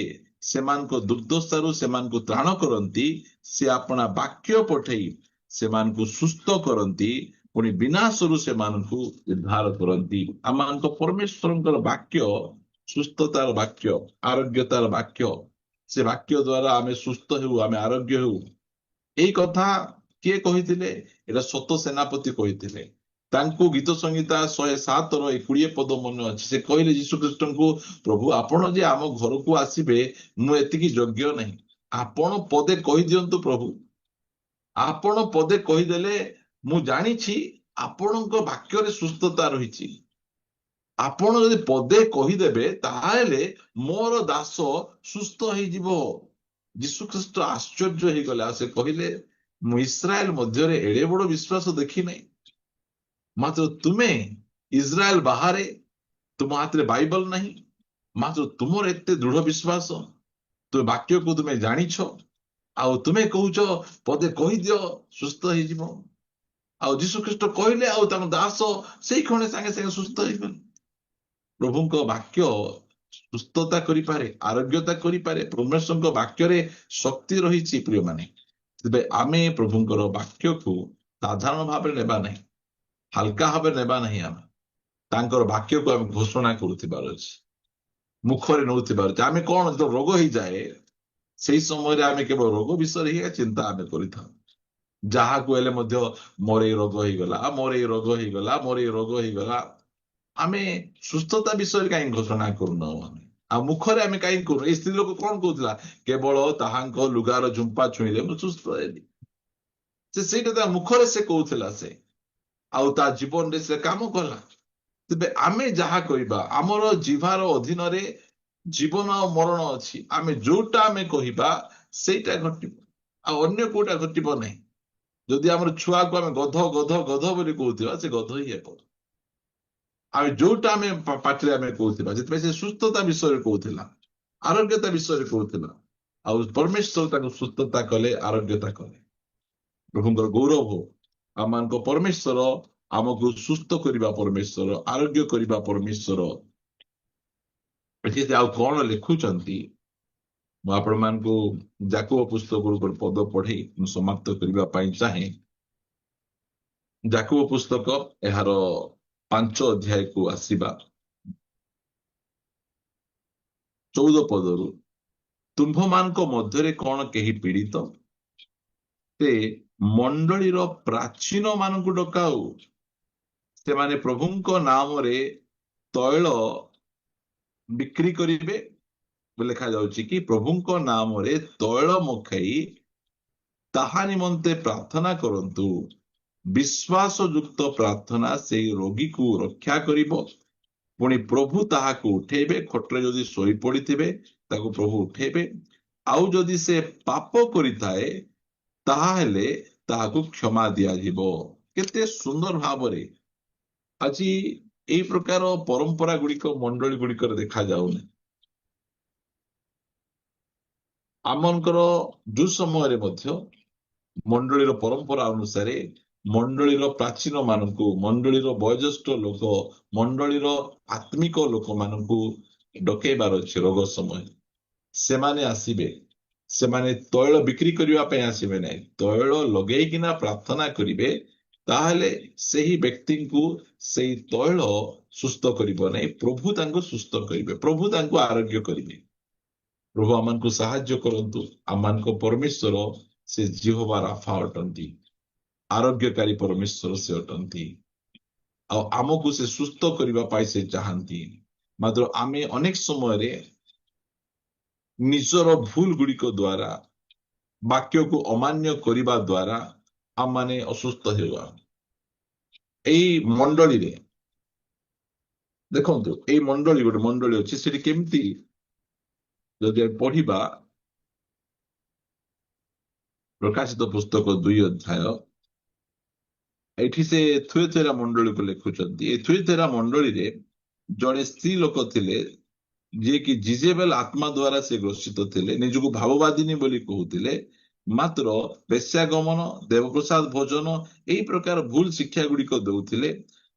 A: ସେମାନଙ୍କ ଦୁର୍ଦ୍ଦଶାରୁ ସେମାନଙ୍କୁ ତ୍ରାଣ କରନ୍ତି। ସେ ଆପଣା ବାକ୍ୟ ପଠେଇ ସେମାନଙ୍କୁ ସୁସ୍ଥ କରନ୍ତି, ପୁଣି ବିନାଶରୁ ସେମାନଙ୍କୁ ଉଦ୍ଧାର କରନ୍ତି। ଆମମାନଙ୍କ ପରମେଶ୍ୱରଙ୍କର ବାକ୍ୟ ସୁସ୍ଥତାର ବାକ୍ୟ, ଆରୋଗ୍ୟତାର ବାକ୍ୟ। ସେ ବାକ୍ୟ ଦ୍ୱାରା ଆମେ ସୁସ୍ଥ ହେଉ, ଆମେ ଆରୋଗ୍ୟ ହେଉ। ଏଇ କଥା କିଏ କହିଥିଲେ? ଏଟା ସତ ସେନାପତି କହିଥିଲେ। ତାଙ୍କୁ ଗୀତ ସଂହିତା 107-20 ପଦ ମନେ ଅଛି। ସେ କହିଲେ ଯୀଶୁଖ୍ରୀଷ୍ଟଙ୍କୁ, ପ୍ରଭୁ ଆପଣ ଯେ ଆମ ଘରକୁ ଆସିବେ, ମୁଁ ଏତିକି ଯୋଗ୍ୟ ନାହିଁ। ଆପଣ ପଦେ କହିଦିଅନ୍ତୁ ପ୍ରଭୁ। ଆପଣ ପଦେ କହିଦେଲେ ମୁଁ ଜାଣିଛି ଆପଣଙ୍କ ବାକ୍ୟରେ ସୁସ୍ଥତା ରହିଛି। ଆପଣ ଯଦି ପଦେ କହିଦେବେ, ତାହେଲେ ମୋର ଦାସ ସୁସ୍ଥ ହେଇଯିବ। ଯୀଶୁଖ୍ରୀଷ୍ଟ ଆଶ୍ଚର୍ଯ୍ୟ ହେଇଗଲେ, ଆଉ ସେ କହିଲେ, ମୁଁ ଇସ୍ରାଏଲ ମଧ୍ୟରେ ଏଡେ ବଡ ବିଶ୍ୱାସ ଦେଖିନାହିଁ। ମାତ୍ର ତୁମେ ଇସ୍ରାଏଲ ବାହାରେ, ତୁମ ହାତରେ ବାଇବଲ ନାହିଁ, ମାତ୍ର ତୁମର ଏତେ ଦୃଢ ବିଶ୍ୱାସ, ତୁମେ ବାକ୍ୟକୁ ତୁମେ ଜାଣିଛ, ଆଉ ତୁମେ କହୁଛ ପଦେ କହିଦିଅ ସୁସ୍ଥ ହେଇଯିବ। ଆଉ ଯୀଶୁଖ୍ରୀଷ୍ଟ କହିଲେ, ଆଉ ତାଙ୍କ ଦାସ ସେଇ କ୍ଷଣେ ସାଙ୍ଗେ ସାଙ୍ଗେ ସୁସ୍ଥ ହେଇଗଲେ। ପ୍ରଭୁଙ୍କ ବାକ୍ୟ ସୁସ୍ଥତା କରିପାରେ, ଆରୋଗ୍ୟତା କରିପାରେ। ପରମେଶ୍ୱରଙ୍କ ବାକ୍ୟରେ ଶକ୍ତି ରହିଛି। ପ୍ରିୟମାନେ, ତେବେ ଆମେ ପ୍ରଭୁଙ୍କର ବାକ୍ୟକୁ ସାଧାରଣ ଭାବରେ ନେବା ନାହିଁ, ହାଲକା ଭାବରେ ନେବା ନାହିଁ। ଆମେ ତାଙ୍କର ବାକ୍ୟକୁ ଆମେ ଘୋଷଣା କରୁଥିବାର ଅଛି, ମୁଖରେ ନେଉଥିବାର ଅଛି। ଆମେ କଣ, ଯେତେବେଳେ ରୋଗ ହେଇଯାଏ, ସେଇ ସମୟରେ ଆମେ କେବଳ ରୋଗ ବିଷୟରେ ହିଁ ଚିନ୍ତା ଆମେ କରିଥାଉ। ଯାହାକୁ ହେଲେ ମଧ୍ୟ ମୋର ଏଇ ରୋଗ ହେଇଗଲା, ମୋର ଏଇ ରୋଗ ହେଇଗଲା, ମୋର ଏଇ ରୋଗ ହେଇଗଲା। ଆମେ ସୁସ୍ଥତା ବିଷୟରେ କାହିଁକି ଘୋଷଣା କରୁନାହୁଁ? ଆମେ ଆଉ ମୁଖରେ ଆମେ କାହିଁକି କରୁନୁ? ଏଇ ସ୍ତ୍ରୀ ଲୋକ କଣ କହୁଥିଲା? କେବଳ ତାହାଙ୍କ ଲୁଗାର ଝୁମ୍ପା ଛୁଇଁଲେ ମୁଁ ସୁସ୍ଥ ହେଲି। ସେଇଟା ତା ମୁଖରେ ସେ କହୁଥିଲା, ସେ ଆଉ ତା ଜୀବନରେ ସେ କାମ କଲା। ତେବେ ଆମେ ଯାହା କହିବା, ଆମର ଜିହ୍ବାର ଅଧୀନରେ ଜୀବନ ଆଉ ମରଣ ଅଛି। ଆମେ ଯୋଉଟା ଆମେ କହିବା ସେଇଟା ଘଟିବ, ଆଉ ଅନ୍ୟ କୋଉଟା ଘଟିବ ନାହିଁ। ଯଦି ଆମର ଛୁଆକୁ ଆମେ ଗଧ ଗଧ ଗଧ ବୋଲି କହୁଥିବା, ସେ ଗଧ ହିଁ ହେବ। ଆମେ ଯୋଉଟା ଆମେ ପାଟିରେ ଆମେ କହୁଥିବା, ସେଥିପାଇଁ ସେ ସୁସ୍ଥତା ବିଷୟରେ କହୁଥିଲା, ଆରୋଗ୍ୟତା ବିଷୟରେ କହୁଥିଲା, ଆଉ ପରମେଶ୍ୱର ତାଙ୍କୁ ସୁସ୍ଥତା କଲେ, ଆରୋଗ୍ୟତା କଲେ। ପ୍ରଭୁଙ୍କର ଗୌରବ ହଉ। ଆମମାନଙ୍କ ପରମେଶ୍ୱର ଆମକୁ ସୁସ୍ଥ କରିବା ପରମେଶ୍ୱର, ଆରୋଗ୍ୟ କରିବା ପରମେଶ୍ୱର। ଏଠି ସେ ଆଉ କଣ ଲେଖୁଛନ୍ତି, ମୁଁ ଆପଣମାନଙ୍କୁ ଯାକୋବ ପୁସ୍ତକରୁ ଗୋଟେ ପଦ ପଢେଇ ମୁଁ ସମାପ୍ତ କରିବା ପାଇଁ ଚାହେଁ। ଯାକୋବ ପୁସ୍ତକ ଏହାର 5 ଅଧ୍ୟାୟକୁ ଆସିବା 14 ପଦରୁ, ତୁମ୍ଭମାନଙ୍କ ମଧ୍ୟରେ କଣ କେହି ପୀଡ଼ିତ? ସେ ମଣ୍ଡଳୀର ପ୍ରାଚୀନ ମାନଙ୍କୁ ଡକାଉ, ସେମାନେ ପ୍ରଭୁଙ୍କ ନାମରେ ତୈଳ ବିକ୍ରି କରିବେ। ଲେଖାଯାଉଛି କି ପ୍ରଭୁଙ୍କ ନାମରେ ତୈଳ ମଖାଇ ତାହା ନିମନ୍ତେ ପ୍ରାର୍ଥନା କରନ୍ତୁ। ବିଶ୍ୱାସ ଯୁକ୍ତ ପ୍ରାର୍ଥନା ସେଇ ରୋଗୀକୁ ରକ୍ଷା କରିବ। ପୁଣି ପ୍ରଭୁ ତାହାକୁ ଉଠେଇବେ। ଖଟରେ ଯଦି ଶୋଇ ପଡିଥିବେ ତାକୁ ପ୍ରଭୁ ଉଠେଇବେ। ଆଉ ଯଦି ସେ ପାପ କରିଥାଏ ତାହେଲେ ତାହାକୁ କ୍ଷମା ଦିଆଯିବ। କେତେ ସୁନ୍ଦର ଭାବରେ ଆଜି ଏଇ ପ୍ରକାର ପରମ୍ପରା ଗୁଡିକ ମଣ୍ଡଳୀ ଗୁଡିକରେ ଦେଖାଯାଉନି। ଆମଙ୍କର ଯୋଉ ସମୟରେ ମଧ୍ୟ ମଣ୍ଡଳୀର ପରମ୍ପରା ଅନୁସାରେ ମଣ୍ଡଳୀର ପ୍ରାଚୀନ ମାନଙ୍କୁ, ମଣ୍ଡଳୀର ବୟୋଜ୍ୟେଷ୍ଠ ଲୋକ, ମଣ୍ଡଳୀର ଆତ୍ମିକ ଲୋକମାନଙ୍କୁ ଡକେଇବାର ଅଛି। ରୋଗ ସମୟରେ ସେମାନେ ଆସିବେ। ସେମାନେ ତୈଳ ବିକ୍ରି କରିବା ପାଇଁ ଆସିବେ ନାହିଁ, ତୈଳ ଲଗେଇକିନା ପ୍ରାର୍ଥନା କରିବେ। ତାହେଲେ ସେହି ବ୍ୟକ୍ତିଙ୍କୁ ସେଇ ତୈଳ ସୁସ୍ଥ କରିବ ନାହିଁ, ପ୍ରଭୁ ତାଙ୍କୁ ସୁସ୍ଥ କରିବେ, ପ୍ରଭୁ ତାଙ୍କୁ ଆରୋଗ୍ୟ କରିବେ। ପ୍ରଭୁ ଆମମାନଙ୍କୁ ସାହାଯ୍ୟ କରନ୍ତୁ। ଆମମାନଙ୍କ ପରମେଶ୍ୱର ସେ ଜିହୋବା ରାଫା ଅଟନ୍ତି, ଆରୋଗ୍ୟକାରୀ ପରମେଶ୍ୱର ସେ ଅଟନ୍ତି, ଆଉ ଆମକୁ ସେ ସୁସ୍ଥ କରିବା ପାଇଁ ସେ ଚାହାନ୍ତି। ମାତ୍ର ଆମେ ଅନେକ ସମୟରେ ନିଜର ଭୁଲ ଗୁଡିକ ଦ୍ୱାରା, ବାକ୍ୟକୁ ଅମାନ୍ୟ କରିବା ଦ୍ୱାରା ଆମମାନେ ଅସୁସ୍ଥ ହେବା। ଏଇ ମଣ୍ଡଳୀରେ ଦେଖନ୍ତୁ, ଏଇ ମଣ୍ଡଳୀ ଗୋଟେ ମଣ୍ଡଳୀ ଅଛି, ସେଠି କେମିତି ଯଦି ପଢିବା ପ୍ରକାଶିତ ପୁସ୍ତକ 2 ଅଧ୍ୟାୟ, ଏଠି ସେ ଥୁଏଥେରା ମଣ୍ଡଳୀକୁ ଲେଖୁଛନ୍ତି। ଏ ଥୁଏଥେରା ମଣ୍ଡଳୀରେ ଜଣେ ସ୍ତ୍ରୀ ଲୋକ ଥିଲେ, ଯିଏକି ଜିଜେବେଲ ଆତ୍ମା ଦ୍ୱାରା ସେ ଗ୍ରସିତ ଥିଲେ, ନିଜକୁ ଭାବବାଦିନୀ ବୋଲି କହୁଥିଲେ, ମାତ୍ର ବେଶ୍ୟାଗମନ, ଦେବପ୍ରସାଦ ଭୋଜନ ଏଇ ପ୍ରକାର ଭୁଲ ଶିକ୍ଷା ଗୁଡିକ ଦଉଥିଲେ,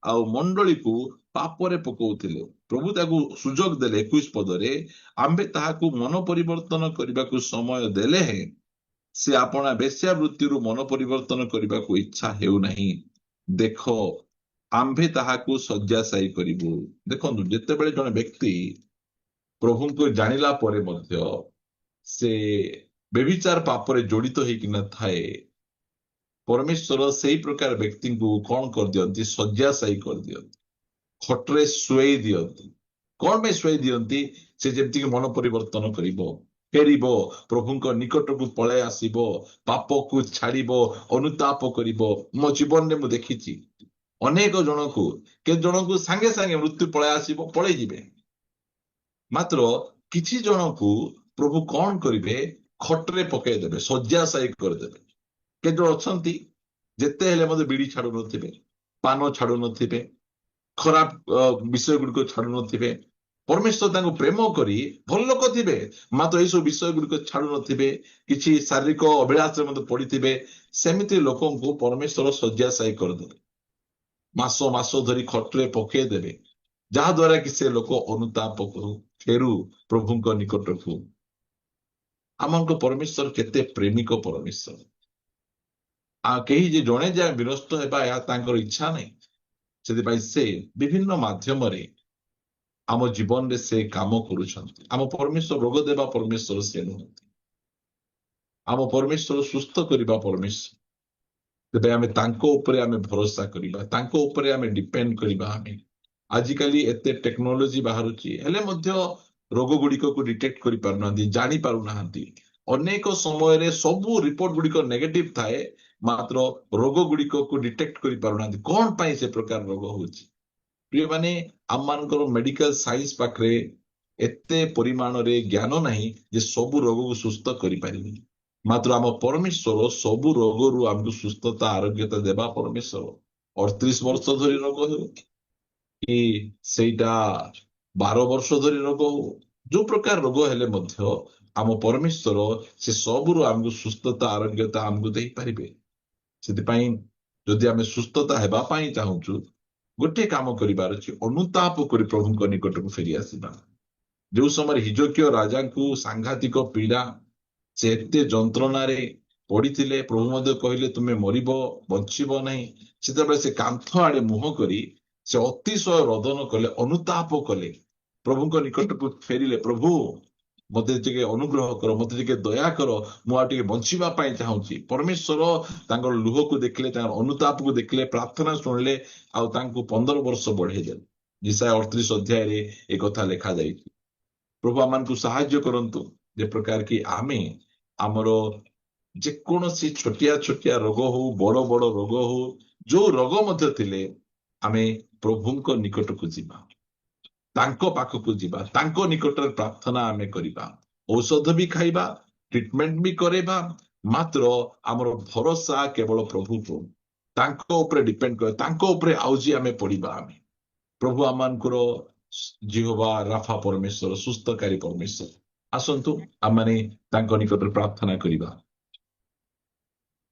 A: ଆଉ ମଣ୍ଡଳୀକୁ ପାପରେ ପକଉଥିଲେ। ପ୍ରଭୁ ତାକୁ ସୁଯୋଗ ଦେଲେ 21 ପଦରେ, ଆମ୍ଭେ ତାହାକୁ ମନ ପରିବର୍ତ୍ତନ କରିବାକୁ ସମୟ ଦେଲେ ହେଁ ସେ ଆପଣା ବେଶ୍ୟାବୃତ୍ତିରୁ ମନ ପରିବର୍ତ୍ତନ କରିବାକୁ ଇଚ୍ଛା ହେଉନାହିଁ। ଦେଖ, ଆମ୍ଭେ ତାହାକୁ ଶଯ୍ୟାଶାୟୀ କରିବୁ। ଦେଖନ୍ତୁ, ଯେତେବେଳେ ଜଣେ ବ୍ୟକ୍ତି ପ୍ରଭୁଙ୍କୁ ଜାଣିଲା ପରେ ମଧ୍ୟ ସେ ବ୍ୟଭିଚାର ପାପରେ ଜଡିତ ହେଇକିନା ଥାଏ, ପରମେଶ୍ୱର ସେଇ ପ୍ରକାର ବ୍ୟକ୍ତିଙ୍କୁ କଣ କରିଦିଅନ୍ତି? ଶଯ୍ୟାଶାୟୀ କରିଦିଅନ୍ତି, ଖଟରେ ଶୁଆଇ ଦିଅନ୍ତି। କଣ ପାଇଁ ଶୁଆଇ ଦିଅନ୍ତି? ସେ ଯେମିତିକି ମନ ପରିବର୍ତ୍ତନ କରିବ, ଫେରିବ, ପ୍ରଭୁଙ୍କ ନିକଟକୁ ପଳେଇ ଆସିବ, ପାପକୁ ଛାଡିବ, ଅନୁତାପ କରିବ। ମୋ ଜୀବନରେ ମୁଁ ଦେଖିଛି ଅନେକ ଜଣକୁ, କେତେ ଜଣକୁ ସାଙ୍ଗେ ସାଙ୍ଗେ ମୃତ୍ୟୁ ପଳେଇ ଆସିବ, ପଳେଇ ଯିବେ। ମାତ୍ର କିଛି ଜଣକୁ ପ୍ରଭୁ କଣ କରିବେ? ଖଟରେ ପକେଇଦେବେ, ଶଯ୍ୟାଶାୟୀ କରିଦେବେ। କେତେ ଜଣ ଅଛନ୍ତି ଯେତେ ହେଲେ ମଧ୍ୟ ବିଡି ଛାଡୁନଥିବେ, ପାନ ଛାଡୁନଥିବେ, ଖରାପ ବିଷୟ ଗୁଡିକ ଛାଡୁନଥିବେ। ପରମେଶ୍ୱର ତାଙ୍କୁ ପ୍ରେମ କରି, ଭଲ ଲୋକ ଥିବେ, ମାତ୍ର ଏଇସବୁ ବିଷୟ ଗୁଡିକ ଛାଡୁନଥିବେ, କିଛି ଶାରୀରିକ ଅଭିଳାଷରେ ମଧ୍ୟ ପଡିଥିବେ। ସେମିତି ଲୋକଙ୍କୁ ପରମେଶ୍ୱର ଶଯ୍ୟାଶାୟୀ କରିଦେବେ, ମାସ ମାସ ଧରି ଖଟରେ ପକେଇଦେବେ, ଯାହା ଦ୍ୱାରା କି ସେ ଲୋକ ଅନୁତାପ କରୁ, ଫେରୁ ପ୍ରଭୁଙ୍କ ନିକଟକୁ। ଆମଙ୍କ ପରମେଶ୍ୱର କେତେ ପ୍ରେମିକ ପରମେଶ୍ୱର। ଆଉ କେହି ଯେ ଜଣେ ଯାଏ ବିନଷ୍ଟ ହେବା, ଏହା ତାଙ୍କର ଇଚ୍ଛା ନାହିଁ। ସେଥିପାଇଁ ସେ ବିଭିନ୍ନ ମାଧ୍ୟମରେ ଆମ ଜୀବନରେ ସେ କାମ କରୁଛନ୍ତି। ଆମ ପରମେଶ୍ୱର ରୋଗ ଦେବା ପରମେଶ୍ୱର ସେ ନୁହନ୍ତି, ଆମ ପରମେଶ୍ୱର ସୁସ୍ଥ କରିବା ପରମେଶ୍ୱର। ତେବେ ଆମେ ତାଙ୍କ ଉପରେ ଆମେ ଭରସା କରିବା, ତାଙ୍କ ଉପରେ ଆମେ ଡିପେଣ୍ଡ କରିବା। ଆମେ ଆଜିକାଲି ଏତେ ଟେକ୍ନୋଲୋଜି ବାହାରୁଛି, ହେଲେ ମଧ୍ୟ ରୋଗ ଗୁଡିକକୁ ଡିଟେକ୍ଟ କରିପାରୁନାହାନ୍ତି, ଜାଣି ପାରୁନାହାନ୍ତି। ଅନେକ ସମୟରେ ସବୁ ରିପୋର୍ଟ ଗୁଡିକ ନେଗେଟିଭ ଥାଏ, ମାତ୍ର ରୋଗ ଗୁଡିକକୁ ଡିଟେକ୍ଟ କରିପାରୁନାହାନ୍ତି। କଣ ପାଇଁ ସେ ପ୍ରକାର ରୋଗ ହଉଛି? ପ୍ରିୟ ମାନେ ଆମମାନଙ୍କର ମେଡିକାଲ ସାଇନ୍ସ ପାଖରେ ଏତେ ପରିମାଣରେ ଜ୍ଞାନ ନାହିଁ ଯେ ସବୁ ରୋଗକୁ ସୁସ୍ଥ କରିପାରିବେ। ମାତ୍ର ଆମ ପରମେଶ୍ୱର ସବୁ ରୋଗରୁ ଆମକୁ ସୁସ୍ଥତା ଆରୋଗ୍ୟତା ଦେବା ପରମେଶ୍ୱର। 38 ବର୍ଷ ଧରି ରୋଗ ହେଉ କି ସେଇଟା 12 ବର୍ଷ ଧରି ରୋଗ ହଉ, ଯୋଉ ପ୍ରକାର ରୋଗ ହେଲେ ମଧ୍ୟ ଆମ ପରମେଶ୍ୱର ସେ ସବୁରୁ ଆମକୁ ସୁସ୍ଥତା ଆରୋଗ୍ୟତା ଆମକୁ ଦେଇପାରିବେ। ସେଥିପାଇଁ ଯଦି ଆମେ ସୁସ୍ଥତା ହେବା ପାଇଁ ଚାହୁଁଛୁ, ଗୋଟିଏ କାମ କରିବାର ଅଛି, ଅନୁତାପ କରି ପ୍ରଭୁଙ୍କ ନିକଟକୁ ଫେରି ଆସିବା। ଯୋଉ ସମୟରେ ହିଜକିୟ ରାଜାଙ୍କୁ ସାଂଘାତିକ ପୀଡା, ସେ ଏତେ ଯନ୍ତ୍ରଣାରେ ପଡିଥିଲେ, ପ୍ରଭୁ ମଧ୍ୟ କହିଲେ ତୁମେ ମରିବ, ବଞ୍ଚିବ ନାହିଁ। ସେତେବେଳେ ସେ କାନ୍ଥ ଆଡେ ମୁହଁ କରି ସେ ଅତିଶୟ ରୋଦନ କଲେ, ଅନୁତାପ କଲେ, ପ୍ରଭୁଙ୍କ ନିକଟକୁ ଫେରିଲେ। ପ୍ରଭୁ ମତେ ଟିକେ ଅନୁଗ୍ରହ କର, ମତେ ଟିକେ ଦୟା କର, ମୁଁ ଆଉ ଟିକେ ବଞ୍ଚିବା ପାଇଁ ଚାହୁଁଛି। ପରମେଶ୍ୱର ତାଙ୍କର ଲୁହକୁ ଦେଖିଲେ, ତାଙ୍କର ଅନୁତାପକୁ ଦେଖିଲେ, ପ୍ରାର୍ଥନା ଶୁଣିଲେ, ଆଉ ତାଙ୍କୁ 15 ବର୍ଷ ବଢେଇଦେଲେ। ଇସାୟା 38 ଅଧ୍ୟାୟରେ ଏ କଥା ଲେଖାଯାଇଛି। ପ୍ରଭୁ ଆମମାନଙ୍କୁ ସାହାଯ୍ୟ କରନ୍ତୁ, ଯେ ପ୍ରକାର କି ଆମେ ଆମର ଯେକୌଣସି ଛୋଟିଆ ଛୋଟିଆ ରୋଗ ହଉ, ବଡ ବଡ ରୋଗ ହଉ, ଯୋଉ ରୋଗ ମଧ୍ୟ ଥିଲେ, ଆମେ ପ୍ରଭୁଙ୍କ ନିକଟକୁ ଯିବା, ତାଙ୍କ ପାଖକୁ ଯିବା, ତାଙ୍କ ନିକଟରେ ପ୍ରାର୍ଥନା ଆମେ କରିବା, ଔଷଧ ବି ଖାଇବା, ଟ୍ରିଟମେଣ୍ଟ ବି କରିବା। ମାତ୍ର ଆମର ଭରସା କେବଳ ପ୍ରଭୁକୁ, ତାଙ୍କ ଉପରେ ଡିପେଣ୍ଡ କରେ, ତାଙ୍କ ଉପରେ ଆଉଜି ଆମେ ପଡିବା। ଆମେ ପ୍ରଭୁ ଆମମାନଙ୍କର ଜିହୋବା ରାଫା ପରମେଶ୍ୱର, ସୁସ୍ଥକାରୀ ପରମେଶ୍ୱର। ଆସନ୍ତୁ ଆମମାନେ ତାଙ୍କ ନିକଟରେ ପ୍ରାର୍ଥନା କରିବା।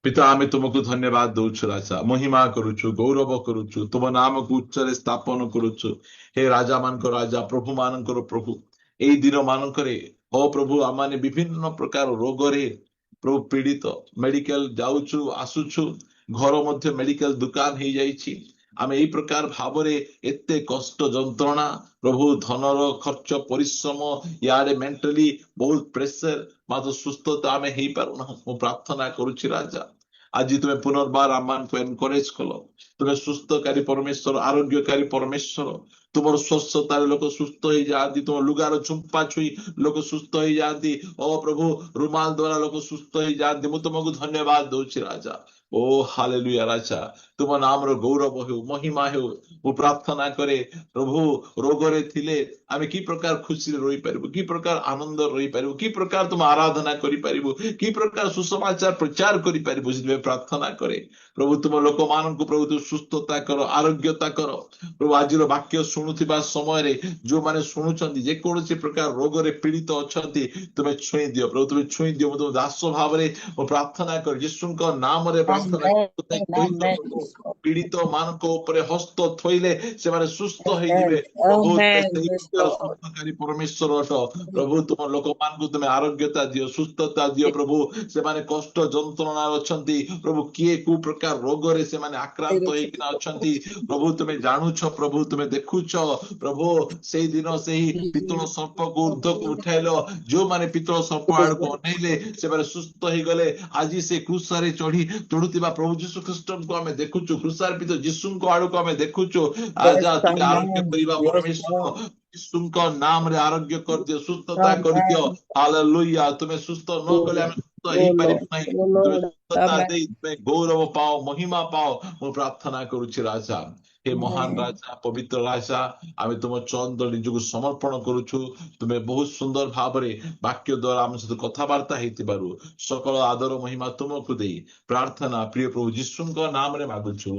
A: ପିତା, ଆମେ ତୁମକୁ ଧନ୍ୟବାଦ ଦଉଛୁ ରାଜା, ମହିମା କରୁଛୁ, ଗୌରବ କରୁଛୁ, ତୁମ ନାମକୁ ଉଚ୍ଚରେ ସ୍ଥାପନ କରୁଛୁ। ହେ ରାଜା ମାନଙ୍କର ରାଜା, ପ୍ରଭୁ ମାନଙ୍କର ପ୍ରଭୁ, ଏଇ ଦିନ ମାନଙ୍କରେ ଓ ପ୍ରଭୁ ଆମମାନେ ବିଭିନ୍ନ ପ୍ରକାର ରୋଗରେ ପ୍ରଭୁ ପୀଡିତ, ମେଡିକାଲ ଯାଉଛୁ ଆସୁଛୁ, ଘର ମଧ୍ୟ ମେଡିକାଲ ଦୋକାନ ହେଇଯାଇଛି। ଆମେ ଏଇ ପ୍ରକାର ଭାବରେ ଏତେ କଷ୍ଟ ଯନ୍ତ୍ରଣା, ପ୍ରଭୁ ଧନର ଖର୍ଚ୍ଚ, ପରିଶ୍ରମ, ଇଆଡେ ମେଣ୍ଟାଲି ବହୁତ ପ୍ରେସର, ମାତ୍ର ସୁସ୍ଥତା ଆମେ ହେଇପାରୁନାହୁଁ। ମୁଁ ପ୍ରାର୍ଥନା କରୁଛି ରାଜା, ଆଜି ତୁମେ ପୁନର୍ବାର ଆମମାନଙ୍କୁ ଏନକରେଜ କଲ। ତୁମେ ସୁସ୍ଥକାରୀ ପରମେଶ୍ୱର, ଆରୋଗ୍ୟକାରୀ ପରମେଶ୍ୱର। ତୁମର ସ୍ୱଚ୍ଛତାରେ ଲୋକ ସୁସ୍ଥ ହେଇଯାଆନ୍ତି, ତୁମ ଲୁଗାର ଚୁମ୍ପା ଛୁଇଁ ଲୋକ ସୁସ୍ଥ ହେଇଯାଆନ୍ତି। ଓ ପ୍ରଭୁ, ରୁମାଲ ଦ୍ୱାରା ଲୋକ ସୁସ୍ଥ ହେଇଯାଆନ୍ତି। ମୁଁ ତୁମକୁ ଧନ୍ୟବାଦ ଦଉଛି ରାଜା। ଓ ହାଲେଲୁୟା ରାଜା, ତୁମ ନାମର ଗୌରବ ହେଉ, ମହିମା ହେଉ। ମୁଁ ପ୍ରାର୍ଥନା କରେ ପ୍ରଭୁ, ରୋଗରେ ଥିଲେ ଆମେ କି ପ୍ରକାର ଖୁସିରେ ରହିପାରିବୁ, କି ପ୍ରକାର ଆନନ୍ଦ ରହିପାରିବୁ, କି ପ୍ରକାର ତୁମ ଆରାଧନା କରିପାରିବୁ, କି ପ୍ରକାର ସୁସମାଚାର ପ୍ରଚାର କରିପାରିବୁ, ସେଥିପାଇଁ ପ୍ରାର୍ଥନା କରେ ପ୍ରଭୁ, ତୁମ ଲୋକମାନଙ୍କୁ ପ୍ରଭୁ ତୁ ସୁସ୍ଥତା କର, ଆରୋଗ୍ୟତା କର। ପ୍ରଭୁ ଆଜିର ବାକ୍ୟ ଶୁଣୁଥିବା ସମୟରେ ଯୋଉମାନେ ଶୁଣୁଛନ୍ତି, ଯେକୌଣସି ପ୍ରକାର ରୋଗରେ ପୀଡିତ ଅଛନ୍ତି, ତୁମେ ଛୁଇଁ ଦିଅ ପ୍ରଭୁ, ତୁମେ ଛୁଇଁ ଦିଅ। ମୁଁ ତୁମ ଦାସ ଭାବରେ ମୁଁ ପ୍ରାର୍ଥନା କରେ, ଯୀଶୁଙ୍କ ନାମରେ ପ୍ରାର୍ଥନା
B: Amen.
A: କହିଛ
B: Amen.
A: ପ୍ରଭୁ, ପୀଡିତ ମାନଙ୍କ ଉପରେ ହସ୍ତ ଥୋଇଲେ ସେମାନେ ସୁସ୍ଥ
B: Amen.
A: ହେଇଯିବେ। ପ୍ରଭୁ ତୁମେ
B: Amen.
A: ସେଇ
B: Yes,
A: ପ୍ରକାର
B: Lord.
A: ସୁସ୍ଥକାରୀ ପରମେଶ୍ୱର ଅଟ। ପ୍ରଭୁ ତୁମ ଲୋକମାନଙ୍କୁ ତୁମେ ଆରୋଗ୍ୟତା ଦିଅ, ସୁସ୍ଥତା ଦିଅ। ପ୍ରଭୁ ସେମାନେ କଷ୍ଟ ଯନ୍ତ୍ରଣାରେ ଅଛନ୍ତି, ପ୍ରଭୁ କିଏ କୋଉ ପ୍ରକାର ରୋଗରେ ସେମାନେ ଆକ୍ରାନ୍ତ ହେଇକିନା ଅଛନ୍ତି, ପ୍ରଭୁ ତୁମେ ଜାଣୁଛ, ପ୍ରଭୁ ତୁମେ ଦେଖୁଛ। ପ୍ରଭୁ ସେଇଦିନ ସେହି ପିତ୍ତଳ ସର୍ପକୁ ଉର୍ଦ୍ଧ୍ୱକୁ ଉଠାଇଲ, ଯୋଉମାନେ ପିତ୍ତଳ ସର୍ପ ଆଡକୁ ଅନେଇଲେ ସେମାନେ ସୁସ୍ଥ ହେଇଗଲେ। ଆଜି ସେ କ୍ରୁଶରେ ଚଢୁଥିବା ପ୍ରଭୁ ଯୀଶୁ ଖ୍ରୀଷ୍ଟଙ୍କୁ ଆମେ ଦେଖୁଛୁ, କ୍ରୁଶାର୍ପିତ ଯୀଶୁଙ୍କ ଆଡକୁ ଆମେ ଦେଖୁଛୁ।
B: Yes,
A: ଆଜା ତୁମେ ଆରୋଗ୍ୟ
B: amen.
A: କରିବା
B: Yes,
A: ପରମେଶ୍ୱର,
B: Lord.
A: ଯୀଶୁଙ୍କ ନାମରେ ଆରୋଗ୍ୟ କରିଦିଅ, ସୁସ୍ଥତା କରିଦିଅ।
B: Amen.
A: ହାଲେଲୁୟା, ତୁମେ ସୁସ୍ଥ ନ କଲେ ଆମେ ସୁସ୍ଥ
B: Oh
A: ହେଇପାରିବୁ
B: Lord.
A: ନାହିଁ।
B: Oh
A: ତୁମେ
B: Lord.
A: ସୁସ୍ଥତା
B: Amen.
A: ଦେଇ ତୁମେ ଗୌରବ ପାଅ, ମହିମା ପାଅ, ମୁଁ ପ୍ରାର୍ଥନା କରୁଛି ରାଜା। ହେ ମହାନ
B: Amen.
A: ରାଜା, ପବିତ୍ର ରାଜା, ଆମେ ତୁମ ଚରଣ ନିଜକୁ ସମର୍ପଣ କରୁଛୁ। ତୁମେ ବହୁତ ସୁନ୍ଦର ଭାବରେ ବାକ୍ୟ ଦ୍ୱାରା ଆମ ସହିତ କଥାବାର୍ତ୍ତା ହେଇଥିବାରୁ ସକଳ ଆଦର ମହିମା ତୁମକୁ ଦେଇ ପ୍ରାର୍ଥନା ପ୍ରିୟ ପ୍ରଭୁ ଯୀଶୁଙ୍କ ନାମରେ ମାଗୁଛୁ।